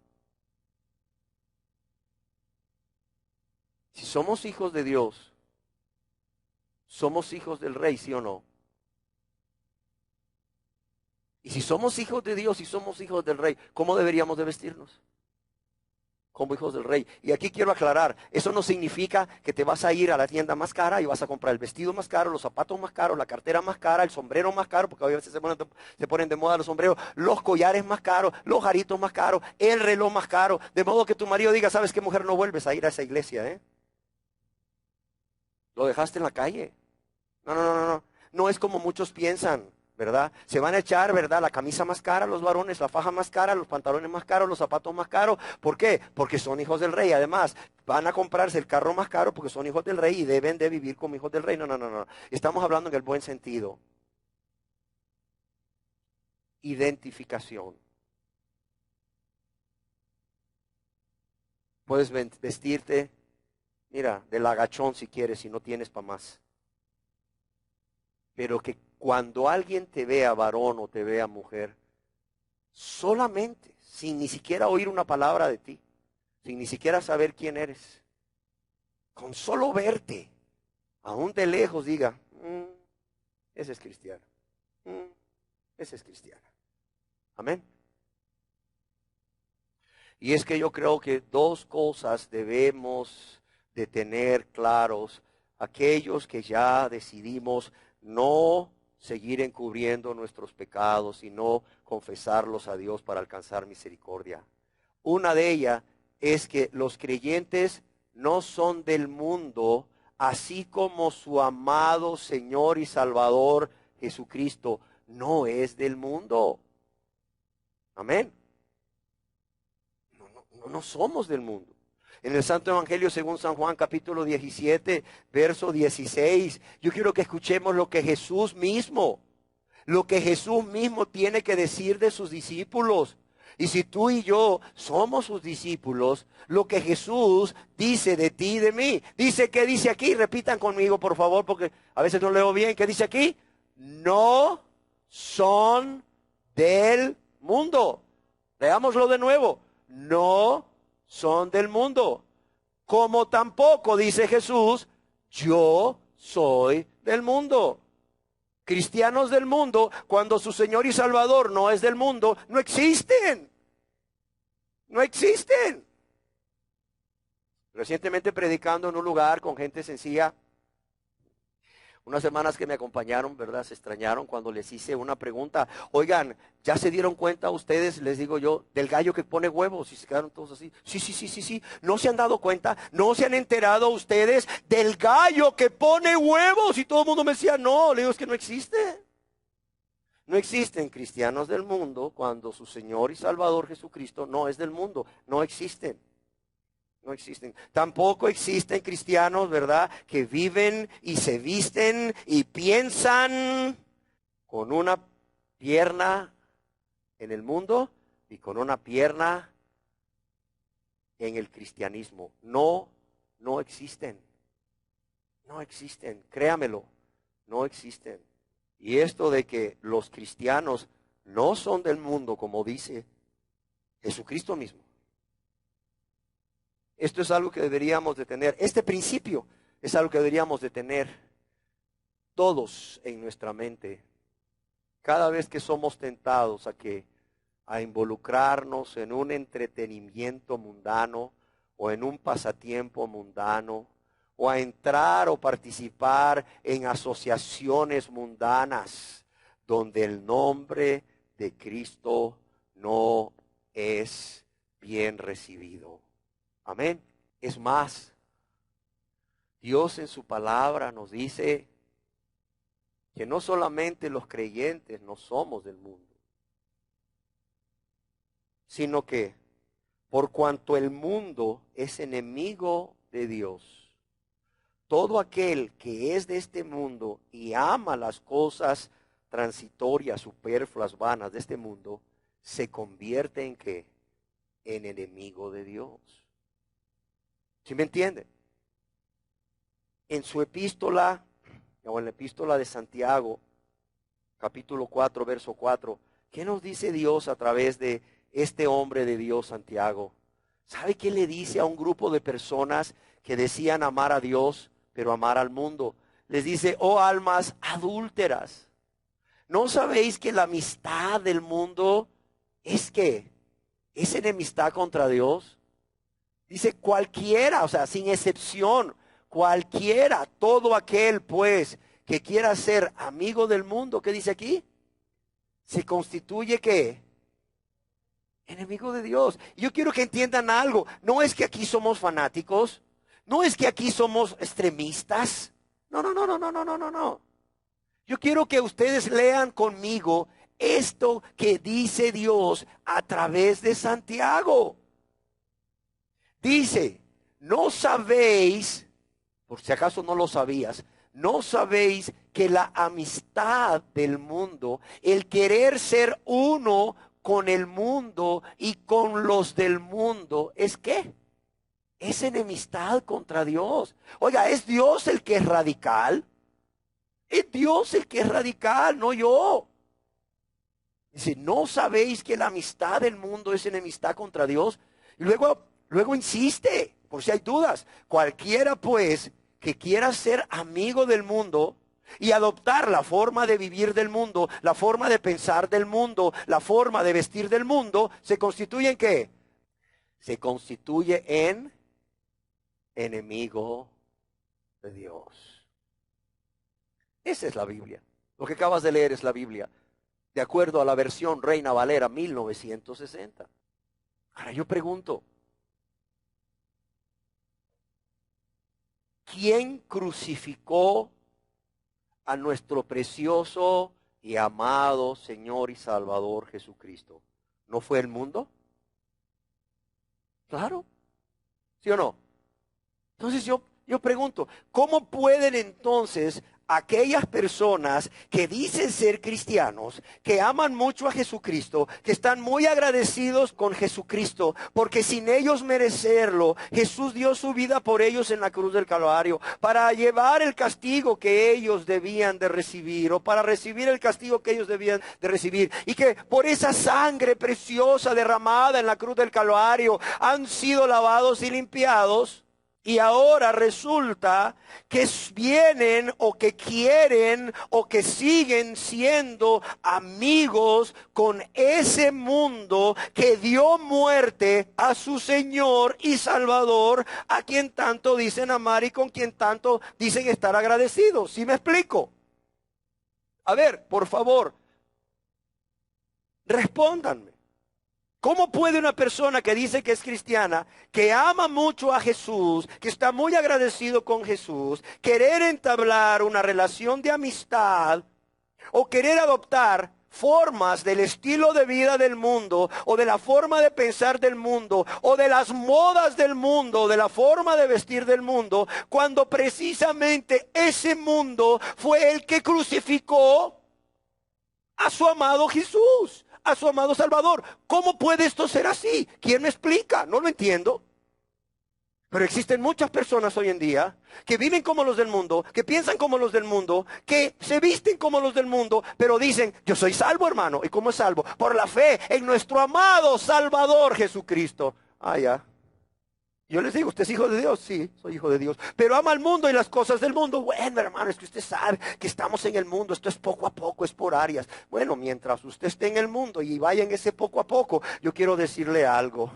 Si somos hijos de Dios, somos hijos del rey, ¿sí o no? Y si somos hijos de Dios y somos hijos del rey, ¿cómo deberíamos de vestirnos? Como hijos del rey. Y aquí quiero aclarar, eso no significa que te vas a ir a la tienda más cara y vas a comprar el vestido más caro, los zapatos más caros, la cartera más cara, el sombrero más caro, porque a veces se ponen de moda los sombreros, los collares más caros, los aritos más caros, el reloj más caro, de modo que tu marido diga, ¿sabes qué, mujer? No vuelves a ir a esa iglesia, ¿eh? Lo dejaste en la calle. No, no, no, no, no. No es como muchos piensan, ¿verdad? Se van a echar, ¿verdad? La camisa más cara, los varones, la faja más cara, los pantalones más caros, los zapatos más caros. ¿Por qué? Porque son hijos del rey. Además, van a comprarse el carro más caro porque son hijos del rey y deben de vivir como hijos del rey. No, no, no, no. Estamos hablando en el buen sentido. Identificación. Puedes vestirte, mira, del agachón si quieres, si no tienes para más. Pero que cuando alguien te vea varón o te vea mujer, solamente, sin ni siquiera oír una palabra de ti, sin ni siquiera saber quién eres, con solo verte, aún de lejos diga, ese es cristiano, ese es cristiana. Amén. Y es que yo creo que dos cosas debemos de tener claros aquellos que ya decidimos no seguir encubriendo nuestros pecados, sino confesarlos a Dios para alcanzar misericordia. Una de ellas es que los creyentes no son del mundo, así como su amado Señor y Salvador Jesucristo no es del mundo. Amén. No somos del mundo. En el Santo Evangelio según San Juan capítulo 17, verso 16, yo quiero que escuchemos lo que Jesús mismo tiene que decir de sus discípulos. Y si tú y yo somos sus discípulos, lo que Jesús dice de ti y de mí. Dice, ¿qué dice aquí? Repitan conmigo, por favor, porque a veces no leo bien. ¿Qué dice aquí? No son del mundo. Leámoslo de nuevo. No son del mundo. Como tampoco, dice Jesús, yo soy del mundo. Cristianos del mundo, cuando su Señor y Salvador no es del mundo, no existen. No existen. Recientemente predicando en un lugar con gente sencilla, unas hermanas que me acompañaron, ¿verdad? Se extrañaron cuando les hice una pregunta. Oigan, ¿ya se dieron cuenta ustedes, les digo yo, del gallo que pone huevos? Y se quedaron todos así. Sí. ¿No se han dado cuenta? ¿No se han enterado ustedes del gallo que pone huevos? Y todo el mundo me decía, no. Le digo, es que no existe. No existen cristianos del mundo cuando su Señor y Salvador Jesucristo no es del mundo. No existen. No existen. Tampoco existen cristianos, ¿verdad?, que viven y se visten y piensan con una pierna en el mundo y con una pierna en el cristianismo. No, no existen. No existen, créamelo, no existen. Y esto de que los cristianos no son del mundo, como dice Jesucristo mismo. Esto es algo que deberíamos de tener. Este principio es algo que deberíamos de tener todos en nuestra mente. Cada vez que somos tentados a involucrarnos en un entretenimiento mundano o en un pasatiempo mundano, o a entrar o participar en asociaciones mundanas donde el nombre de Cristo no es bien recibido. Amén. Es más, Dios en su palabra nos dice que no solamente los creyentes no somos del mundo, sino que por cuanto el mundo es enemigo de Dios, todo aquel que es de este mundo y ama las cosas transitorias, superfluas, vanas de este mundo, se convierte en ¿qué? En enemigo de Dios. ¿Sí me entienden? En su epístola, o en la epístola de Santiago, capítulo 4, verso 4, ¿qué nos dice Dios a través de este hombre de Dios, Santiago? ¿Sabe qué le dice a un grupo de personas que decían amar a Dios, pero amar al mundo? Les dice, oh almas adúlteras, ¿no sabéis que la amistad del mundo es qué? ¿Es enemistad contra Dios? Dice cualquiera, o sea, sin excepción, cualquiera, todo aquel pues que quiera ser amigo del mundo, ¿qué dice aquí? Se constituye ¿qué? Enemigo de Dios. Yo quiero que entiendan algo, no es que aquí somos fanáticos, no es que aquí somos extremistas. No, no, no, no, no, no, no, no, no. Yo quiero que ustedes lean conmigo esto que dice Dios a través de Santiago. Dice, ¿no sabéis, por si acaso no lo sabías, no sabéis que la amistad del mundo, el querer ser uno con el mundo y con los del mundo, ¿es qué? Es enemistad contra Dios. Oiga, ¿es Dios el que es radical? Es Dios el que es radical, no yo. Dice, ¿no sabéis que la amistad del mundo es enemistad contra Dios? Y luego insiste, por si hay dudas. Cualquiera pues que quiera ser amigo del mundo y adoptar la forma de vivir del mundo, la forma de pensar del mundo, la forma de vestir del mundo, ¿se constituye en qué? Se constituye en enemigo de Dios. Esa es la Biblia. Lo que acabas de leer es la Biblia, de acuerdo a la versión Reina Valera 1960. Ahora yo pregunto, ¿quién crucificó a nuestro precioso y amado Señor y Salvador Jesucristo? ¿No fue el mundo? Claro, ¿sí o no? Entonces yo pregunto, ¿cómo pueden entonces aquellas personas que dicen ser cristianos, que aman mucho a Jesucristo, que están muy agradecidos con Jesucristo, porque sin ellos merecerlo, Jesús dio su vida por ellos en la cruz del Calvario, para llevar el castigo que ellos debían de recibir, o para recibir el castigo que ellos debían de recibir, y que por esa sangre preciosa derramada en la cruz del Calvario han sido lavados y limpiados? Y ahora resulta que vienen o que quieren o que siguen siendo amigos con ese mundo que dio muerte a su Señor y Salvador, a quien tanto dicen amar y con quien tanto dicen estar agradecidos. ¿Sí me explico? A ver, por favor, respóndanme. ¿Cómo puede una persona que dice que es cristiana, que ama mucho a Jesús, que está muy agradecido con Jesús, querer entablar una relación de amistad o querer adoptar formas del estilo de vida del mundo, o de la forma de pensar del mundo, o de las modas del mundo, o de la forma de vestir del mundo, cuando precisamente ese mundo fue el que crucificó a su amado Jesús, a su amado Salvador. ¿Cómo puede esto ser así? ¿Quién me explica? No lo entiendo. Pero existen muchas personas hoy en día que viven como los del mundo, que piensan como los del mundo, que se visten como los del mundo, pero dicen, yo soy salvo, hermano. ¿Y cómo es salvo? Por la fe en nuestro amado Salvador Jesucristo. Ah, ya. Yo les digo, ¿usted es hijo de Dios? Sí, soy hijo de Dios. Pero ama al mundo y las cosas del mundo. Bueno, hermano, es que usted sabe que estamos en el mundo. Esto es poco a poco, es por áreas. Bueno, mientras usted esté en el mundo y vaya en ese poco a poco, yo quiero decirle algo.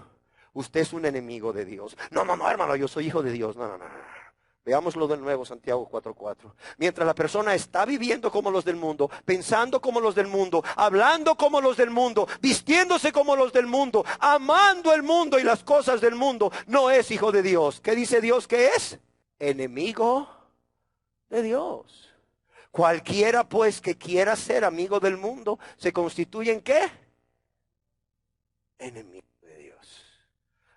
Usted es un enemigo de Dios. No, hermano, yo soy hijo de Dios. No. Veámoslo de nuevo, Santiago 4:4. Mientras la persona está viviendo como los del mundo, pensando como los del mundo, hablando como los del mundo, vistiéndose como los del mundo, amando el mundo y las cosas del mundo, no es hijo de Dios. ¿Qué dice Dios que es? Enemigo de Dios. Cualquiera pues que quiera ser amigo del mundo, ¿se constituye en qué? Enemigo.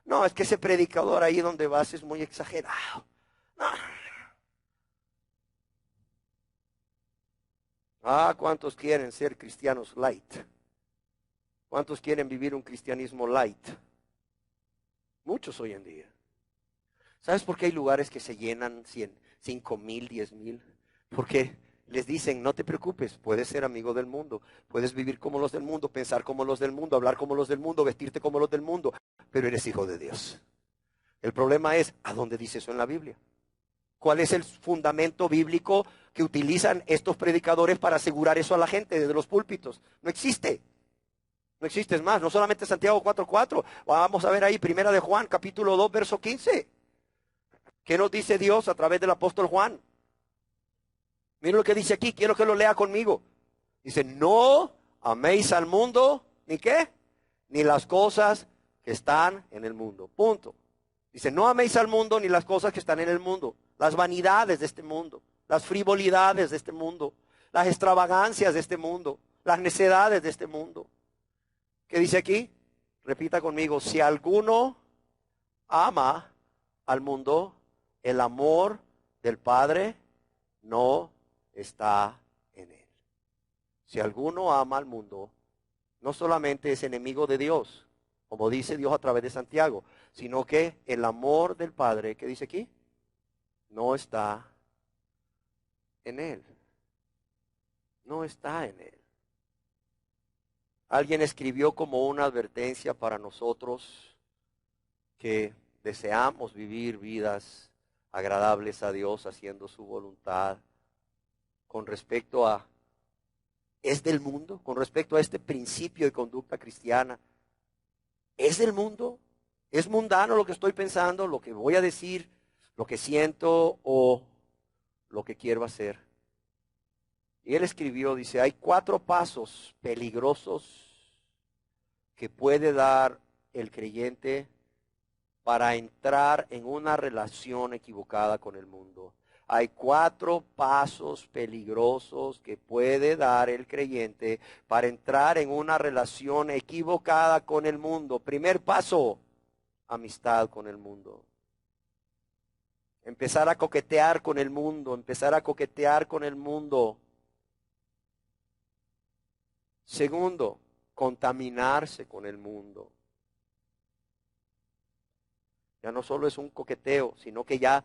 No, es que ese predicador ahí donde vas es muy exagerado. No. Ah, ¿cuántos quieren ser cristianos light? ¿Cuántos quieren vivir un cristianismo light? Muchos hoy en día. ¿Sabes por qué hay lugares que se llenan 5,000, 10,000? Porque les dicen, no te preocupes, puedes ser amigo del mundo, puedes vivir como los del mundo, pensar como los del mundo, hablar como los del mundo, vestirte como los del mundo, pero eres hijo de Dios. El problema es, ¿a dónde dice eso en la Biblia? ¿Cuál es el fundamento bíblico que utilizan estos predicadores para asegurar eso a la gente desde los púlpitos? No existe. No existe, es más, no solamente Santiago 4:4. Vamos a ver ahí, Primera de Juan, capítulo 2, verso 15. ¿Qué nos dice Dios a través del apóstol Juan? Miren lo que dice aquí, quiero que lo lea conmigo. Dice, no améis al mundo, ¿ni qué? Ni las cosas que están en el mundo. Punto. Dice, no améis al mundo ni las cosas que están en el mundo, las vanidades de este mundo, las frivolidades de este mundo, las extravagancias de este mundo, las necedades de este mundo. ¿Qué dice aquí? Repita conmigo, si alguno ama al mundo, el amor del Padre no está en él. Si alguno ama al mundo, no solamente es enemigo de Dios, como dice Dios a través de Santiago, sino que el amor del Padre, ¿qué dice aquí? No está en él. No está en él. Alguien escribió como una advertencia para nosotros que deseamos vivir vidas agradables a Dios haciendo su voluntad con respecto a, ¿es del mundo? Con respecto a este principio de conducta cristiana. ¿Es del mundo? ¿Es mundano lo que estoy pensando, lo que voy a decir, lo que siento o lo que quiero hacer? Y él escribió, dice, hay 4 pasos peligrosos que puede dar el creyente para entrar en una relación equivocada con el mundo. Hay 4 pasos peligrosos que puede dar el creyente para entrar en una relación equivocada con el mundo. Primer paso, amistad con el mundo. Empezar a coquetear con el mundo, empezar a coquetear con el mundo. Segundo, contaminarse con el mundo. Ya no solo es un coqueteo, sino que ya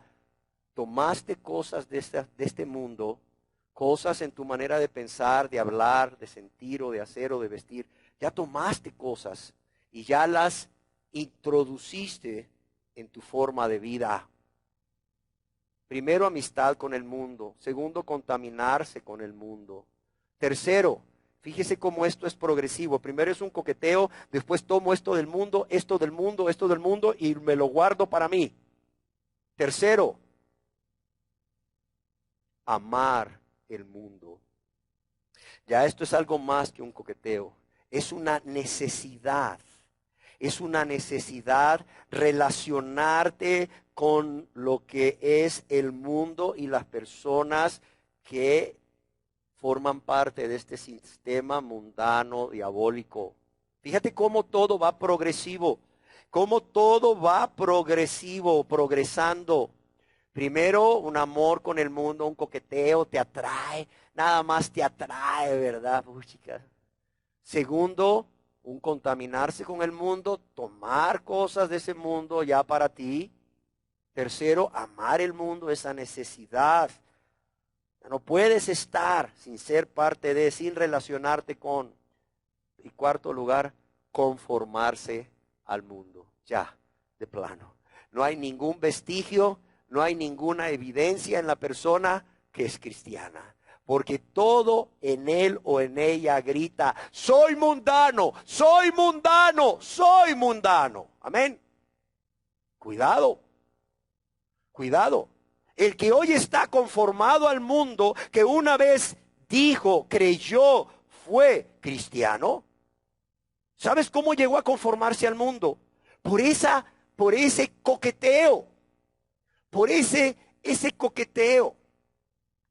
tomaste cosas de este mundo, cosas en tu manera de pensar, de hablar, de sentir o de hacer o de vestir. Ya tomaste cosas y ya las introduciste en tu forma de vida. Primero, amistad con el mundo. Segundo, contaminarse con el mundo. Tercero, fíjese cómo esto es progresivo. Primero es un coqueteo, después tomo esto del mundo, esto del mundo, esto del mundo y me lo guardo para mí. Tercero, amar el mundo. Ya esto es algo más que un coqueteo. Es una necesidad. Es una necesidad relacionarte con lo que es el mundo y las personas que forman parte de este sistema mundano, diabólico. Fíjate cómo todo va progresivo, cómo todo va progresivo, progresando. Primero, un amor con el mundo, un coqueteo, te atrae, nada más te atrae, ¿verdad? Uy, chicas. Segundo, un contaminarse con el mundo, tomar cosas de ese mundo ya para ti. Tercero, amar el mundo, esa necesidad. No puedes estar sin ser parte de, sin relacionarte con. Y cuarto lugar, conformarse al mundo. Ya, de plano. No hay ningún vestigio, no hay ninguna evidencia en la persona que es cristiana. Porque todo en él o en ella grita, soy mundano, soy mundano, soy mundano. Amén. Cuidado, cuidado. El que hoy está conformado al mundo, que una vez dijo, creyó, fue cristiano. ¿Sabes cómo llegó a conformarse al mundo? Por ese coqueteo, por ese coqueteo,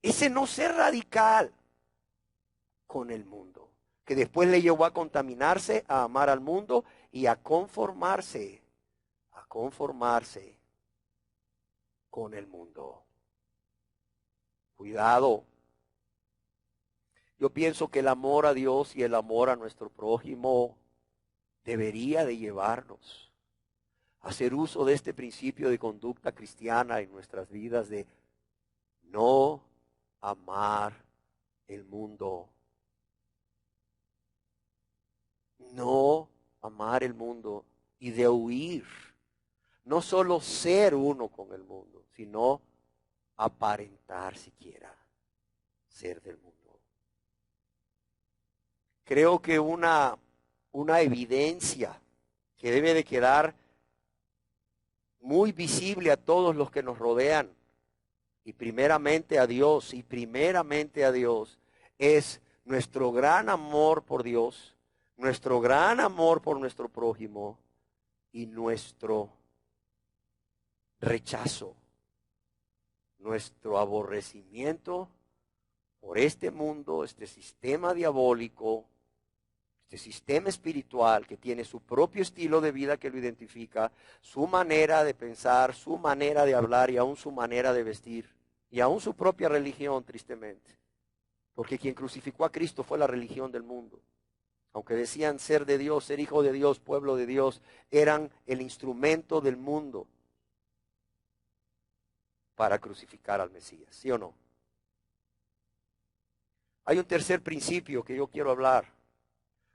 ese no ser radical con el mundo, que después le llevó a contaminarse, a amar al mundo y a conformarse con el mundo. Cuidado. Yo pienso que el amor a Dios y el amor a nuestro prójimo debería de llevarnos a hacer uso de este principio de conducta cristiana en nuestras vidas de no amar el mundo. No amar el mundo y de huir. No solo ser uno con el mundo, sino aparentar siquiera ser del mundo. Creo que una evidencia que debe de quedar muy visible a todos los que nos rodean y primeramente a Dios, es nuestro gran amor por Dios, nuestro gran amor por nuestro prójimo y nuestro rechazo, nuestro aborrecimiento por este mundo, este sistema diabólico, este sistema espiritual que tiene su propio estilo de vida que lo identifica, su manera de pensar, su manera de hablar y aún su manera de vestir, y aún su propia religión, tristemente. Porque quien crucificó a Cristo fue la religión del mundo. Aunque decían ser de Dios, ser hijo de Dios, pueblo de Dios, eran el instrumento del mundo para crucificar al Mesías, ¿sí o no? Hay un tercer principio que yo quiero hablar.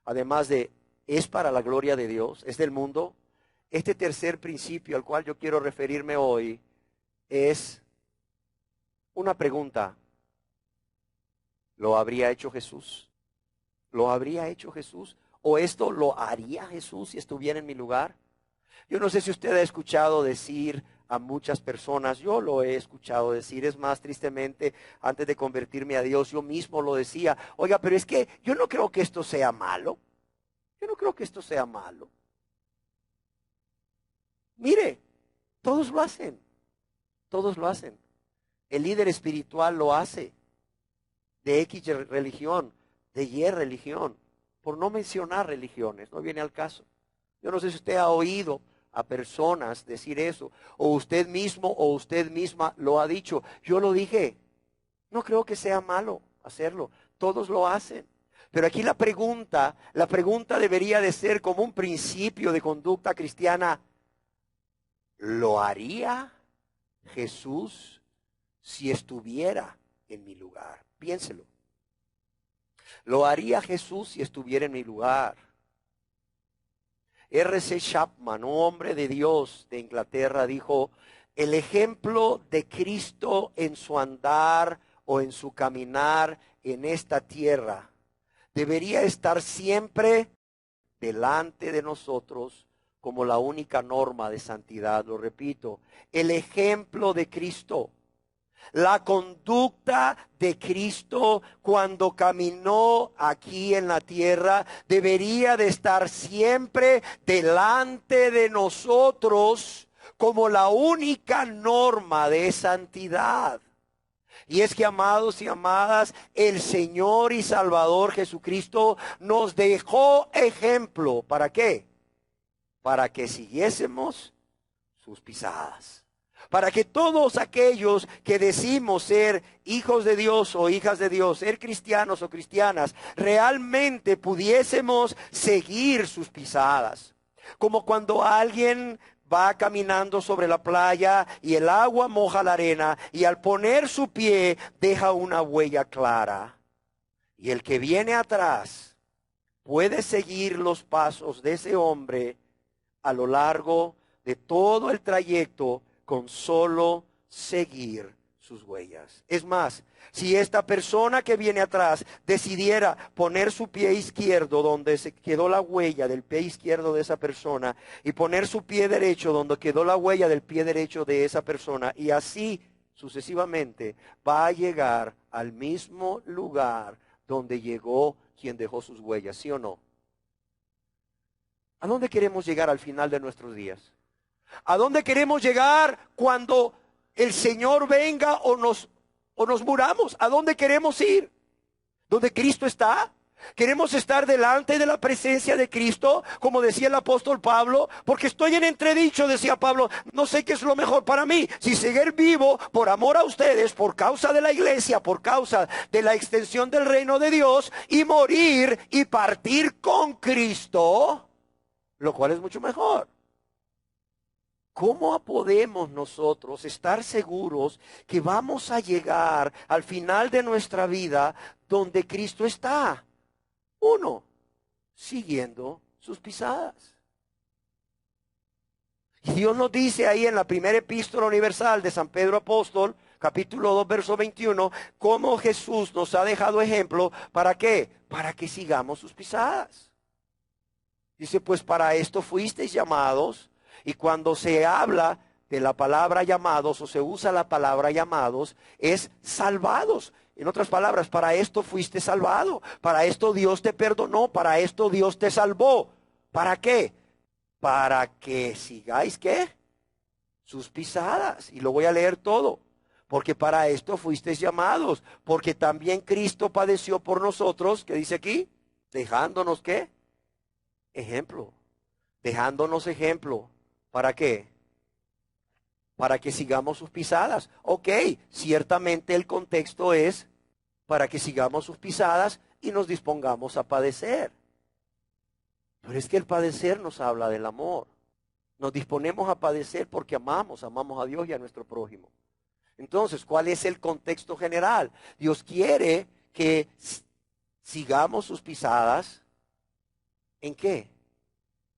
Además de, es para la gloria de Dios, es del mundo. Este tercer principio al cual yo quiero referirme hoy es una pregunta. ¿Lo habría hecho Jesús? ¿Lo habría hecho Jesús? ¿O esto lo haría Jesús si estuviera en mi lugar? Yo no sé si usted ha escuchado decir a muchas personas, yo lo he escuchado decir, es más, tristemente, antes de convertirme a Dios, yo mismo lo decía, oiga, pero es que yo no creo que esto sea malo. Yo no creo que esto sea malo. Mire, todos lo hacen. Todos lo hacen. El líder espiritual lo hace. De X religión, de Y religión. Por no mencionar religiones, no viene al caso. Yo no sé si usted ha oído a personas decir eso. O usted mismo o usted misma lo ha dicho. Yo lo dije. No creo que sea malo hacerlo. Todos lo hacen. Pero aquí la pregunta debería de ser como un principio de conducta cristiana. ¿Lo haría Jesús si estuviera en mi lugar? Piénselo. ¿Lo haría Jesús si estuviera en mi lugar? R.C. Chapman, un hombre de Dios de Inglaterra, dijo, el ejemplo de Cristo en su andar o en su caminar en esta tierra debería estar siempre delante de nosotros como la única norma de santidad. Lo repito, el ejemplo de Cristo, la conducta de Cristo cuando caminó aquí en la tierra debería de estar siempre delante de nosotros como la única norma de santidad. Y es que, amados y amadas, el Señor y Salvador Jesucristo nos dejó ejemplo. ¿Para qué? Para que siguiésemos sus pisadas. Para que todos aquellos que decimos ser hijos de Dios o hijas de Dios, ser cristianos o cristianas, realmente pudiésemos seguir sus pisadas. Como cuando alguien va caminando sobre la playa y el agua moja la arena y al poner su pie deja una huella clara. Y el que viene atrás puede seguir los pasos de ese hombre a lo largo de todo el trayecto con solo seguir sus huellas. Es más, si esta persona que viene atrás decidiera poner su pie izquierdo donde se quedó la huella del pie izquierdo de esa persona y poner su pie derecho donde quedó la huella del pie derecho de esa persona y así sucesivamente va a llegar al mismo lugar donde llegó quien dejó sus huellas, ¿sí o no? ¿A dónde queremos llegar al final de nuestros días? ¿A dónde queremos llegar cuando el Señor venga o nos muramos? ¿A dónde queremos ir? ¿Dónde Cristo está? ¿Queremos estar delante de la presencia de Cristo? Como decía el apóstol Pablo, porque estoy en entredicho, decía Pablo, no sé qué es lo mejor para mí, si seguir vivo por amor a ustedes, por causa de la iglesia, por causa de la extensión del reino de Dios, y morir y partir con Cristo, lo cual es mucho mejor. ¿Cómo podemos nosotros estar seguros que vamos a llegar al final de nuestra vida donde Cristo está? Uno, siguiendo sus pisadas. Y Dios nos dice ahí en la primera epístola universal de San Pedro Apóstol, capítulo 2, verso 21, cómo Jesús nos ha dejado ejemplo. ¿Para qué? Para que sigamos sus pisadas. Dice, pues para esto fuisteis llamados. Y cuando se habla de la palabra llamados o se usa la palabra llamados, es salvados. En otras palabras, para esto fuiste salvado. Para esto Dios te perdonó. Para esto Dios te salvó. ¿Para qué? Para que sigáis, ¿qué? Sus pisadas. Y lo voy a leer todo. Porque para esto fuisteis llamados. Porque también Cristo padeció por nosotros. ¿Qué dice aquí? Dejándonos, ¿qué? Ejemplo. Dejándonos ejemplo. ¿Para qué? Para que sigamos sus pisadas. Ok, ciertamente el contexto es para que sigamos sus pisadas y nos dispongamos a padecer. Pero es que el padecer nos habla del amor. Nos disponemos a padecer porque amamos a Dios y a nuestro prójimo. Entonces, ¿cuál es el contexto general? Dios quiere que sigamos sus pisadas. ¿En qué?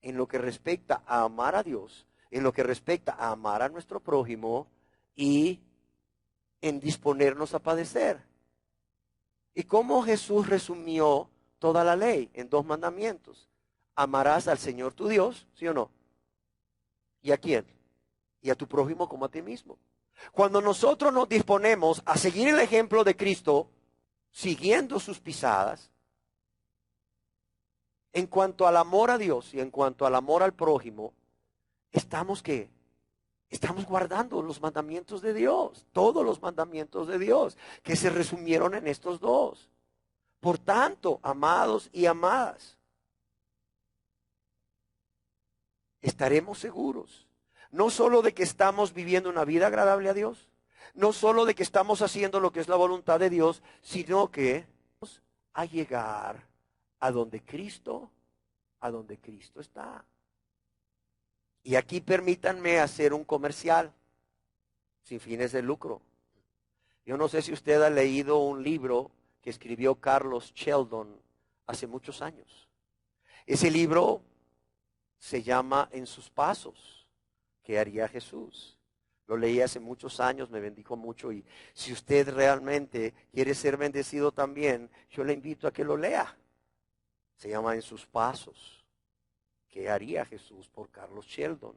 En lo que respecta a amar a Dios, en lo que respecta a amar a nuestro prójimo y en disponernos a padecer. ¿Y cómo Jesús resumió toda la ley en 2 mandamientos? Amarás al Señor tu Dios, ¿sí o no? ¿Y a quién? Y a tu prójimo como a ti mismo. Cuando nosotros nos disponemos a seguir el ejemplo de Cristo, siguiendo sus pisadas, en cuanto al amor a Dios y en cuanto al amor al prójimo, estamos ¿qué? Estamos guardando los mandamientos de Dios, todos los mandamientos de Dios, que se resumieron en estos 2. Por tanto, amados y amadas, estaremos seguros, no solo de que estamos viviendo una vida agradable a Dios, no solo de que estamos haciendo lo que es la voluntad de Dios, sino que vamos a llegar a donde Cristo está. Y aquí permítanme hacer un comercial sin fines de lucro. Yo no sé si usted ha leído un libro que escribió Carlos Sheldon hace muchos años. Ese libro se llama En sus pasos, ¿qué haría Jesús? Lo leí hace muchos años, me bendijo mucho y si usted realmente quiere ser bendecido también, yo le invito a que lo lea. Se llama En sus pasos, ¿qué haría Jesús? Por Carlos Sheldon.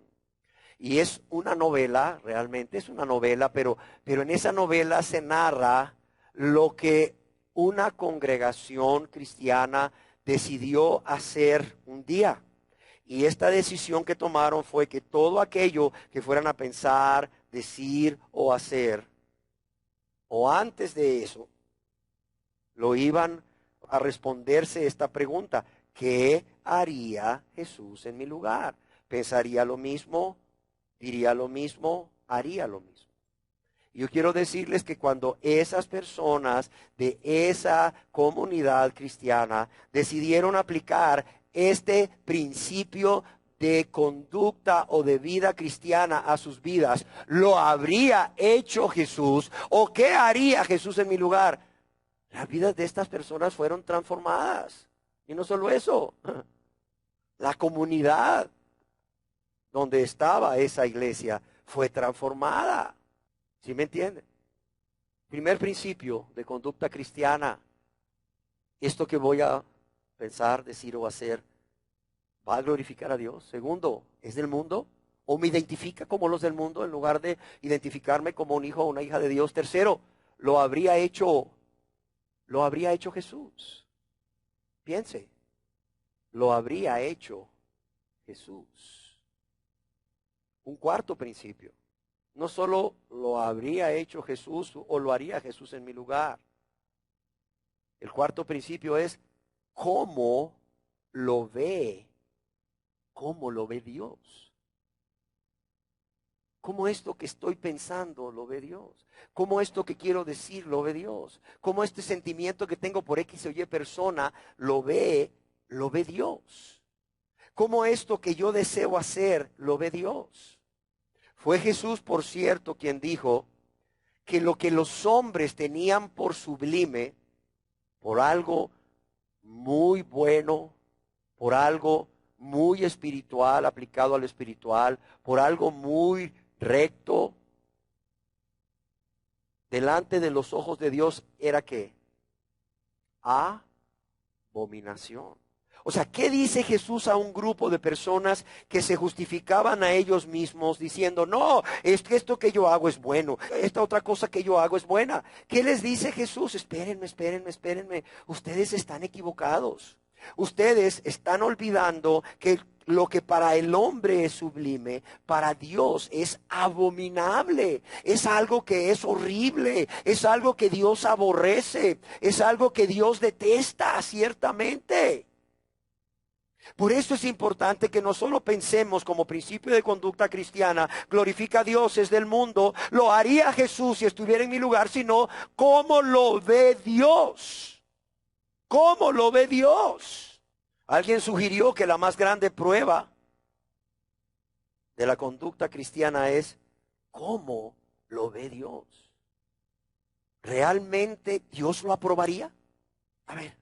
Y es una novela, realmente es una novela, pero en esa novela se narra lo que una congregación cristiana decidió hacer un día. Y esta decisión que tomaron fue que todo aquello que fueran a pensar, decir o hacer, o antes de eso, lo iban a responderse esta pregunta: ¿qué haría Jesús en mi lugar? ¿Pensaría lo mismo? ¿Diría lo mismo? ¿Haría lo mismo? Yo quiero decirles que cuando esas personas de esa comunidad cristiana decidieron aplicar este principio de conducta o de vida cristiana a sus vidas, ¿lo habría hecho Jesús? ¿O qué haría Jesús en mi lugar? Las vidas de estas personas fueron transformadas. Y no solo eso, la comunidad donde estaba esa iglesia fue transformada. ¿Sí me entienden? Primer principio de conducta cristiana: esto que voy a pensar, decir o hacer, ¿va a glorificar a Dios? Segundo, ¿es del mundo? ¿O me identifica como los del mundo en lugar de identificarme como un hijo o una hija de Dios? Tercero, ¿lo habría hecho Jesús? Piense, lo habría hecho Jesús. Un cuarto principio: no solo lo habría hecho Jesús o lo haría Jesús en mi lugar. El cuarto principio es cómo lo ve, cómo lo ve Dios. Cómo esto que estoy pensando lo ve Dios. Cómo esto que quiero decir lo ve Dios. Cómo este sentimiento que tengo por X o Y persona lo ve Dios. Cómo esto que yo deseo hacer lo ve Dios. Fue Jesús, por cierto, quien dijo que lo que los hombres tenían por sublime, por algo muy bueno, por algo muy espiritual, aplicado al espiritual, por algo muy recto, delante de los ojos de Dios era ¿qué? Abominación. O sea, ¿qué dice Jesús a un grupo de personas que se justificaban a ellos mismos diciendo, no, es que esto que yo hago es bueno, esta otra cosa que yo hago es buena? ¿Qué les dice Jesús? Espérenme, ustedes están equivocados. Ustedes están olvidando que lo que para el hombre es sublime, para Dios es abominable. Es algo que es horrible, es algo que Dios aborrece, es algo que Dios detesta ciertamente. Por eso es importante que no solo pensemos como principio de conducta cristiana, glorifica a Dios, es del mundo, lo haría Jesús si estuviera en mi lugar, sino cómo lo ve Dios. ¿Cómo lo ve Dios? Alguien sugirió que la más grande prueba de la conducta cristiana es cómo lo ve Dios. ¿Realmente Dios lo aprobaría? A ver,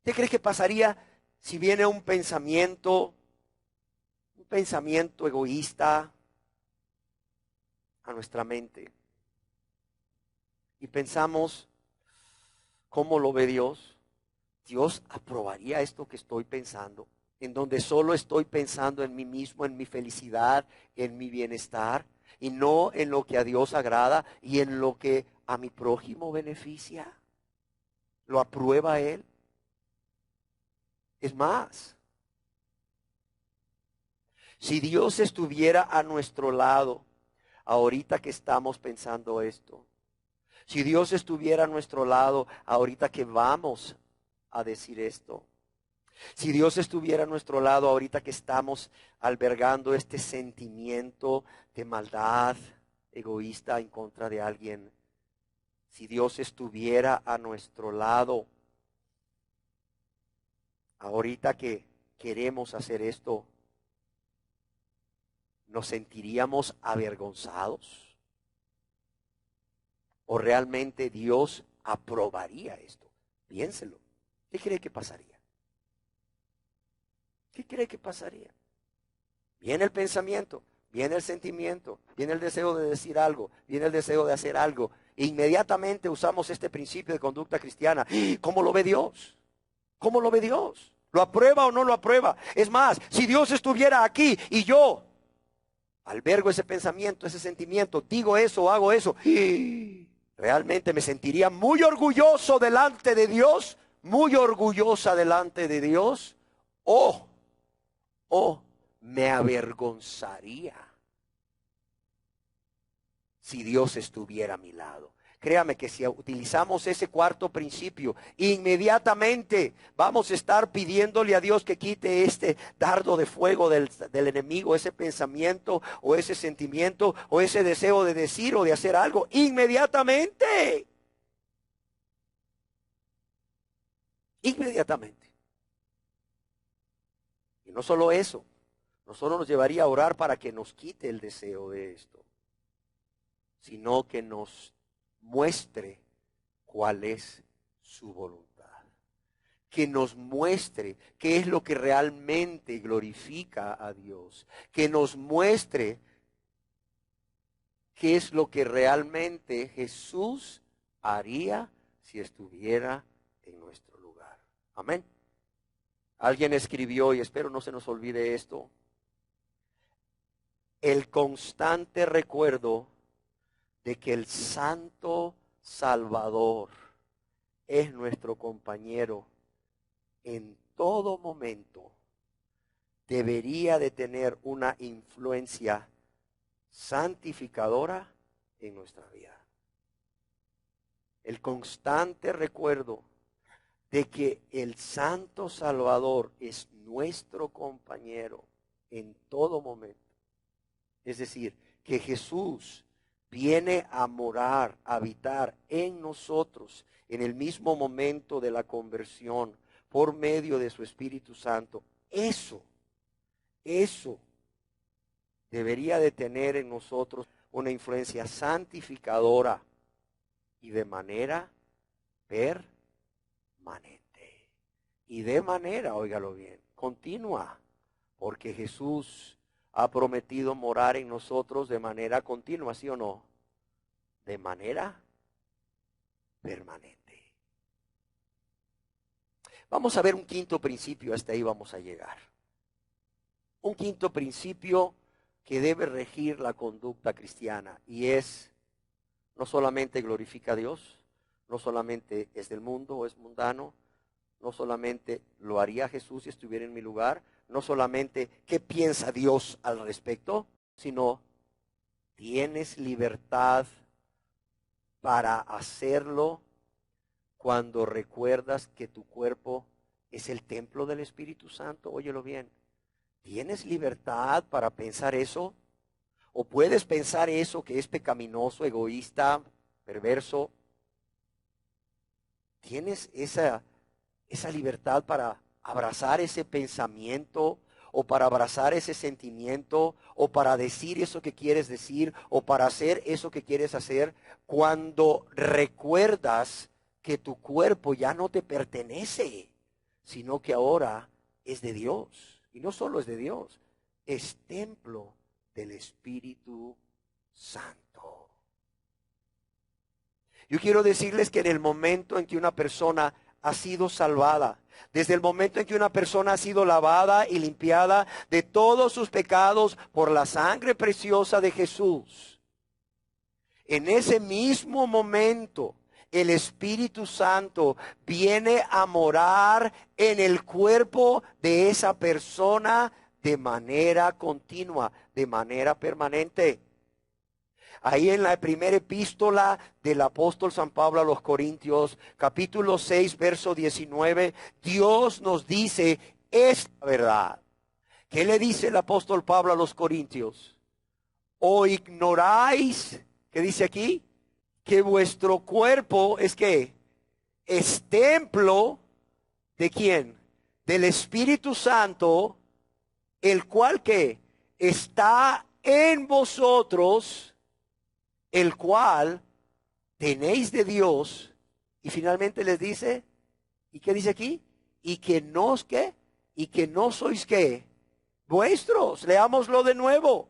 ¿qué cree que pasaría si viene un pensamiento egoísta a nuestra mente y pensamos, ¿cómo lo ve Dios? ¿Dios aprobaría esto que estoy pensando? En donde solo estoy pensando en mí mismo, en mi felicidad, en mi bienestar, y no en lo que a Dios agrada y en lo que a mi prójimo beneficia. ¿Lo aprueba Él? Es más, si Dios estuviera a nuestro lado, ahorita que estamos pensando esto, si Dios estuviera a nuestro lado, ahorita que vamos a decir esto, si Dios estuviera a nuestro lado, ahorita que estamos albergando este sentimiento de maldad egoísta en contra de alguien, si Dios estuviera a nuestro lado, ahorita que queremos hacer esto, ¿nos sentiríamos avergonzados? ¿O realmente Dios aprobaría esto? Piénselo. ¿Qué cree que pasaría? ¿Qué cree que pasaría? Viene el pensamiento, viene el sentimiento, viene el deseo de decir algo, viene el deseo de hacer algo. E inmediatamente usamos este principio de conducta cristiana. ¿Cómo lo ve Dios? ¿Cómo lo ve Dios? ¿Lo aprueba o no lo aprueba? Es más, si Dios estuviera aquí y yo albergo ese pensamiento, ese sentimiento, digo eso, hago eso, realmente me sentiría muy orgulloso delante de Dios, muy orgullosa delante de Dios, o me avergonzaría si Dios estuviera a mi lado. créame que si utilizamos ese cuarto principio, inmediatamente vamos a estar pidiéndole a Dios que quite este dardo de fuego del enemigo, ese pensamiento o ese sentimiento o ese deseo de decir o de hacer algo, inmediatamente. Inmediatamente. Y no solo eso, no solo nos llevaría a orar para que nos quite el deseo de esto, sino que nos muestre cuál es su voluntad. Que nos muestre qué es lo que realmente glorifica a Dios. Que nos muestre qué es lo que realmente Jesús haría si estuviera en nuestro lugar. Amén. Alguien escribió, y espero no se nos olvide esto, el constante recuerdo de que el Santo Salvador es nuestro compañero en todo momento debería de tener una influencia santificadora en nuestra vida. El constante recuerdo de que el Santo Salvador es nuestro compañero en todo momento. Es decir, que Jesús viene a morar, a habitar en nosotros en el mismo momento de la conversión por medio de su Espíritu Santo. Eso debería de tener en nosotros una influencia santificadora y de manera permanente. Y de manera, óigalo bien, continua, porque Jesús ha prometido morar en nosotros de manera continua, ¿sí o no? De manera permanente. Vamos a ver un quinto principio, hasta ahí vamos a llegar. Un quinto principio que debe regir la conducta cristiana, y es, no solamente glorifica a Dios, no solamente es del mundo o es mundano, no solamente lo haría Jesús si estuviera en mi lugar, no solamente qué piensa Dios al respecto, sino tienes libertad para hacerlo cuando recuerdas que tu cuerpo es el templo del Espíritu Santo. Óyelo bien, ¿tienes libertad para pensar eso? ¿O puedes pensar eso que es pecaminoso, egoísta, perverso? ¿Tienes esa libertad para abrazar ese pensamiento o para abrazar ese sentimiento o para decir eso que quieres decir o para hacer eso que quieres hacer cuando recuerdas que tu cuerpo ya no te pertenece, sino que ahora es de Dios? Y no solo es de Dios, es templo del Espíritu Santo. Yo quiero decirles que en el momento en que una persona ha sido salvada, desde el momento en que una persona ha sido lavada y limpiada de todos sus pecados por la sangre preciosa de Jesús, en ese mismo momento el Espíritu Santo viene a morar en el cuerpo de esa persona de manera continua, de manera permanente. Ahí en la primera epístola del apóstol San Pablo a los Corintios, capítulo 6, verso 19, Dios nos dice esta verdad. ¿Qué le dice el apóstol Pablo a los Corintios? ¿O ignoráis, qué dice aquí? Que vuestro cuerpo es ¿qué? Es templo ¿de quién? Del Espíritu Santo, el cual ¿qué? Está en vosotros, el cual tenéis de Dios. Y finalmente les dice, ¿y qué dice aquí? Y que no os ¿qué? Y que no sois ¿qué? Vuestros. Leámoslo de nuevo.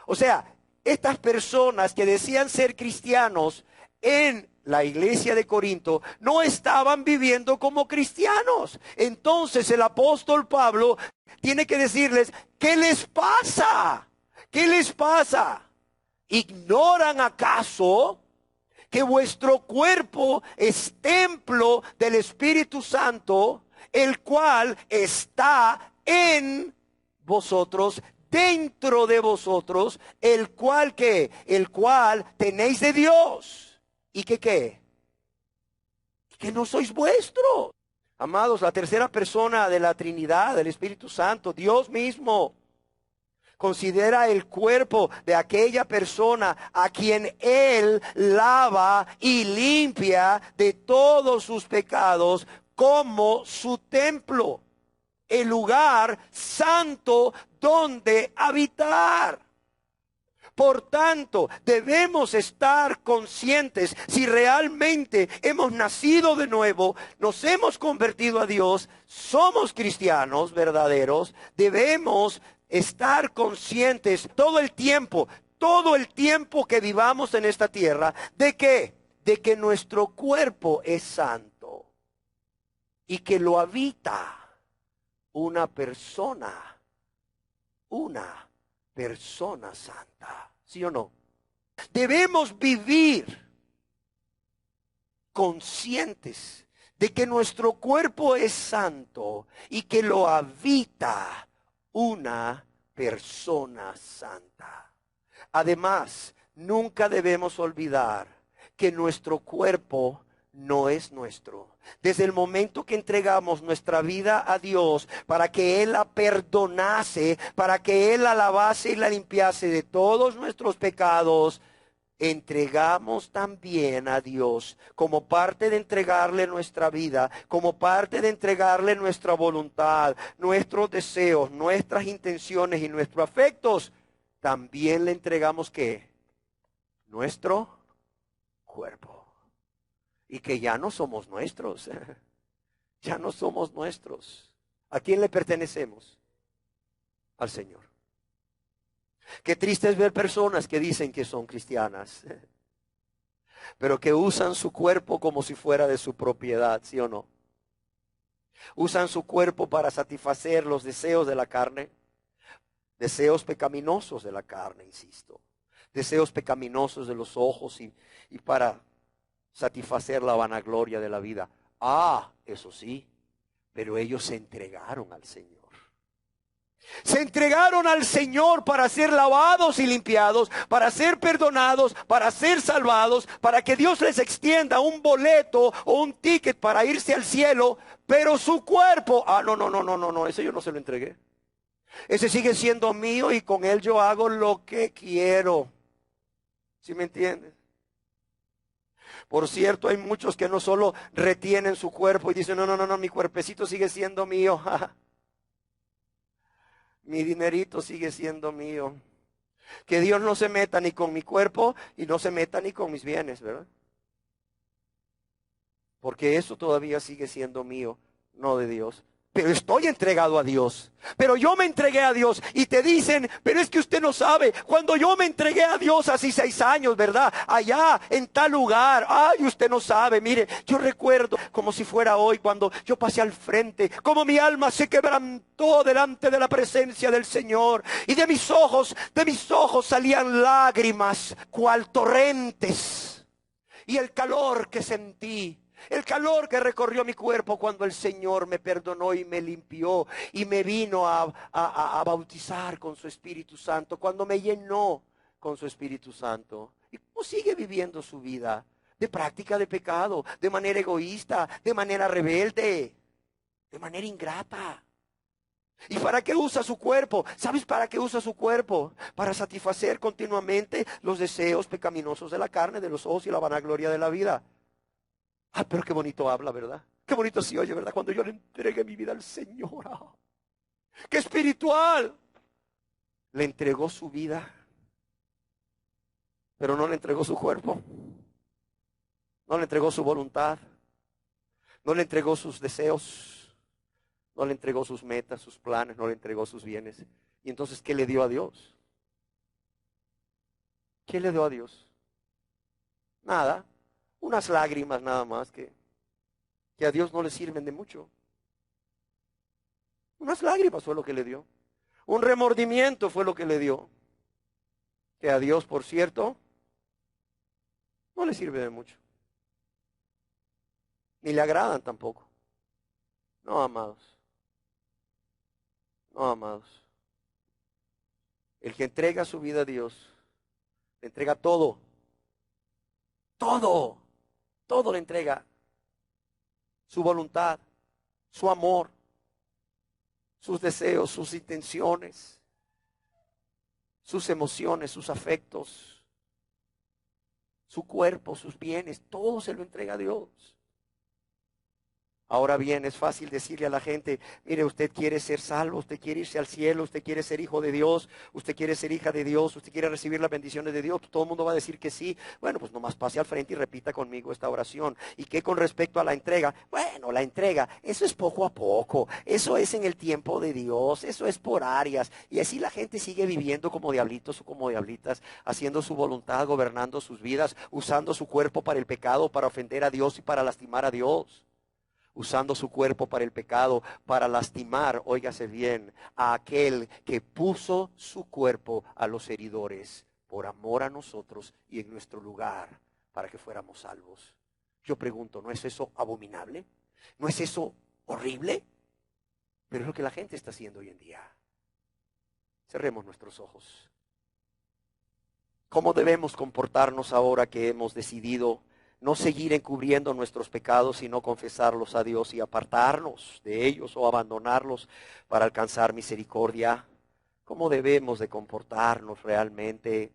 O sea, estas personas que decían ser cristianos en la iglesia de Corinto no estaban viviendo como cristianos. Entonces el apóstol Pablo tiene que decirles, ¿qué les pasa? ¿Qué les pasa? ¿Ignoran acaso que vuestro cuerpo es templo del Espíritu Santo, el cual está en vosotros, dentro de vosotros, el cual tenéis de Dios? ¿Y que qué? Que no sois vuestros. Amados, la tercera persona de la Trinidad, del Espíritu Santo, Dios mismo, considera el cuerpo de aquella persona a quien Él lava y limpia de todos sus pecados como su templo, el lugar santo donde habitar. Por tanto, debemos estar conscientes si realmente hemos nacido de nuevo, nos hemos convertido a Dios, somos cristianos verdaderos, debemos estar conscientes todo el tiempo que vivamos en esta tierra, ¿de qué? De que nuestro cuerpo es santo y que lo habita una persona santa. ¿Sí o no? Debemos vivir conscientes de que nuestro cuerpo es santo y que lo habita una persona santa. Además, nunca debemos olvidar que nuestro cuerpo no es nuestro. Desde el momento que entregamos nuestra vida a Dios para que Él la perdonase, para que Él la lavase y la limpiase de todos nuestros pecados, entregamos también a Dios como parte de entregarle nuestra vida, como parte de entregarle nuestra voluntad, nuestros deseos, nuestras intenciones y nuestros afectos. También le entregamos ¿qué? Nuestro cuerpo. Y que ya no somos nuestros. Ya no somos nuestros. ¿A quién le pertenecemos? Al Señor. Qué triste es ver personas que dicen que son cristianas, pero que usan su cuerpo como si fuera de su propiedad, ¿sí o no? Usan su cuerpo para satisfacer los deseos de la carne, deseos pecaminosos de la carne, insisto. Deseos pecaminosos de los ojos y para satisfacer la vanagloria de la vida. Eso sí, pero ellos se entregaron al Señor. Se entregaron al Señor para ser lavados y limpiados, para ser perdonados, para ser salvados, para que Dios les extienda un boleto o un ticket para irse al cielo, pero su cuerpo, no, ese yo no se lo entregué. Ese sigue siendo mío y con él yo hago lo que quiero. ¿Sí me entiendes? Por cierto, hay muchos que no solo retienen su cuerpo y dicen, no, mi cuerpecito sigue siendo mío. Mi dinerito sigue siendo mío. Que Dios no se meta ni con mi cuerpo y no se meta ni con mis bienes, ¿verdad? Porque eso todavía sigue siendo mío, no de Dios. Pero estoy entregado a Dios. Pero yo me entregué a Dios. Y te dicen, pero es que usted no sabe. Cuando yo me entregué a Dios hace 6 años, ¿verdad? Allá, en tal lugar. Ay, usted no sabe. Mire, yo recuerdo como si fuera hoy cuando yo pasé al frente. Como mi alma se quebrantó delante de la presencia del Señor. Y de mis ojos salían lágrimas, cual torrentes. Y el calor que sentí. El calor que recorrió mi cuerpo cuando el Señor me perdonó y me limpió y me vino a bautizar con su Espíritu Santo, cuando me llenó con su Espíritu Santo. ¿Y cómo sigue viviendo su vida? De práctica de pecado, de manera egoísta, de manera rebelde, de manera ingrata. ¿Y para qué usa su cuerpo? ¿Sabes para qué usa su cuerpo? Para satisfacer continuamente los deseos pecaminosos de la carne, de los ojos y la vanagloria de la vida. Pero qué bonito habla, ¿verdad? Qué bonito se oye, ¿verdad? Cuando yo le entregué mi vida al Señor. ¡Qué espiritual! Le entregó su vida, pero no le entregó su cuerpo. No le entregó su voluntad. No le entregó sus deseos. No le entregó sus metas, sus planes. No le entregó sus bienes. Y entonces, ¿qué le dio a Dios? ¿Qué le dio a Dios? Nada. Unas lágrimas nada más que a Dios no le sirven de mucho. Unas lágrimas fue lo que le dio. Un remordimiento fue lo que le dio. Que a Dios, por cierto, no le sirve de mucho. Ni le agradan tampoco. No, amados. No, amados. El que entrega su vida a Dios, le entrega todo. Todo. Todo le entrega. Su voluntad, su amor, sus deseos, sus intenciones, sus emociones, sus afectos, su cuerpo, sus bienes, todo se lo entrega a Dios. Ahora bien, es fácil decirle a la gente, mire, usted quiere ser salvo, usted quiere irse al cielo, usted quiere ser hijo de Dios, usted quiere ser hija de Dios, usted quiere recibir las bendiciones de Dios. Todo el mundo va a decir que sí. Bueno, pues nomás pase al frente y repita conmigo esta oración. ¿Y qué con respecto a la entrega? Bueno, la entrega, eso es poco a poco, eso es en el tiempo de Dios, eso es por áreas. Y así la gente sigue viviendo como diablitos o como diablitas, haciendo su voluntad, gobernando sus vidas, usando su cuerpo para el pecado, para ofender a Dios y para lastimar a Dios. Usando su cuerpo para el pecado, para lastimar, óigase bien, a aquel que puso su cuerpo a los heridores por amor a nosotros y en nuestro lugar para que fuéramos salvos. Yo pregunto, ¿no es eso abominable? ¿No es eso horrible? Pero es lo que la gente está haciendo hoy en día. Cerremos nuestros ojos. ¿Cómo debemos comportarnos ahora que hemos decidido no seguir encubriendo nuestros pecados, sino confesarlos a Dios y apartarnos de ellos o abandonarlos para alcanzar misericordia? ¿Cómo debemos de comportarnos realmente?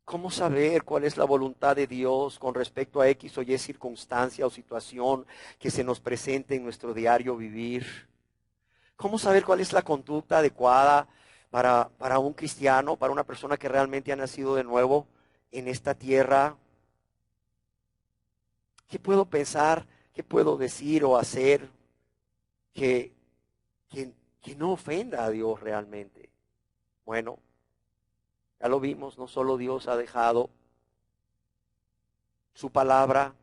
¿Cómo saber cuál es la voluntad de Dios con respecto a X o Y circunstancia o situación que se nos presente en nuestro diario vivir? ¿Cómo saber cuál es la conducta adecuada para un cristiano, para una persona que realmente ha nacido de nuevo en esta tierra? ¿Qué puedo pensar? ¿Qué puedo decir o hacer que, que no ofenda a Dios realmente? Bueno, ya lo vimos, no solo Dios ha dejado su palabra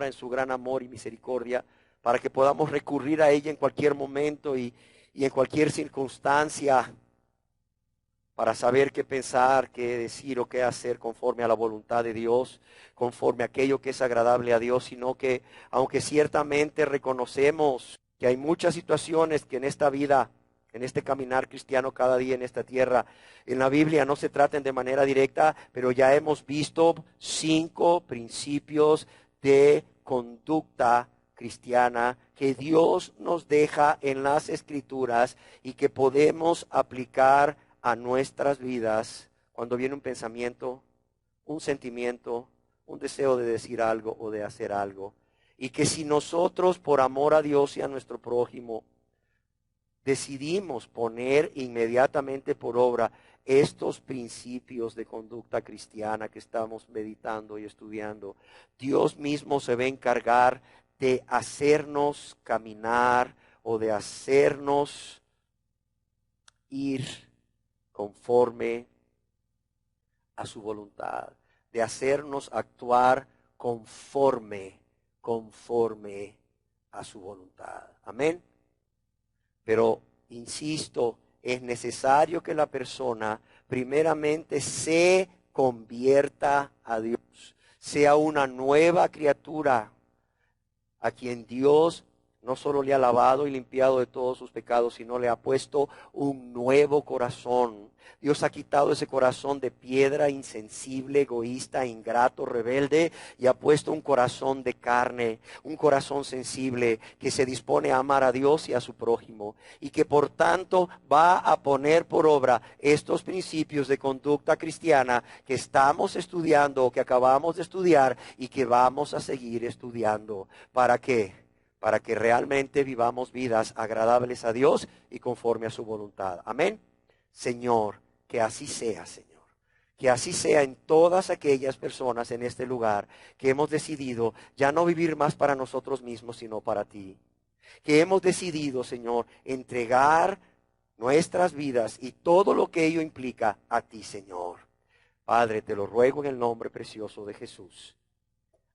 en su gran amor y misericordia, para que podamos recurrir a ella en cualquier momento y en cualquier circunstancia, para saber qué pensar, qué decir o qué hacer conforme a la voluntad de Dios, conforme a aquello que es agradable a Dios, sino que aunque ciertamente reconocemos que hay muchas situaciones que en esta vida, en este caminar cristiano cada día en esta tierra, en la Biblia no se traten de manera directa, pero ya hemos visto 5 principios de conducta cristiana que Dios nos deja en las Escrituras y que podemos aplicar a nuestras vidas cuando viene un pensamiento, un sentimiento, un deseo de decir algo o de hacer algo. Y que si nosotros por amor a Dios y a nuestro prójimo decidimos poner inmediatamente por obra estos principios de conducta cristiana que estamos meditando y estudiando, Dios mismo se va a encargar de hacernos caminar o de hacernos ir conforme a su voluntad, de hacernos actuar conforme a su voluntad. Amén. Pero, insisto, es necesario que la persona primeramente se convierta a Dios, sea una nueva criatura a quien Dios no solo le ha lavado y limpiado de todos sus pecados, sino le ha puesto un nuevo corazón. Dios ha quitado ese corazón de piedra, insensible, egoísta, ingrato, rebelde, y ha puesto un corazón de carne, un corazón sensible, que se dispone a amar a Dios y a su prójimo, y que por tanto va a poner por obra estos principios de conducta cristiana que estamos estudiando, o que acabamos de estudiar, y que vamos a seguir estudiando. ¿Para qué? Para que realmente vivamos vidas agradables a Dios y conforme a su voluntad. Amén. Señor, que así sea, Señor. Que así sea en todas aquellas personas en este lugar que hemos decidido ya no vivir más para nosotros mismos, sino para ti. Que hemos decidido, Señor, entregar nuestras vidas y todo lo que ello implica a ti, Señor. Padre, te lo ruego en el nombre precioso de Jesús.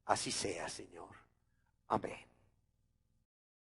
Así sea, Señor. Amén.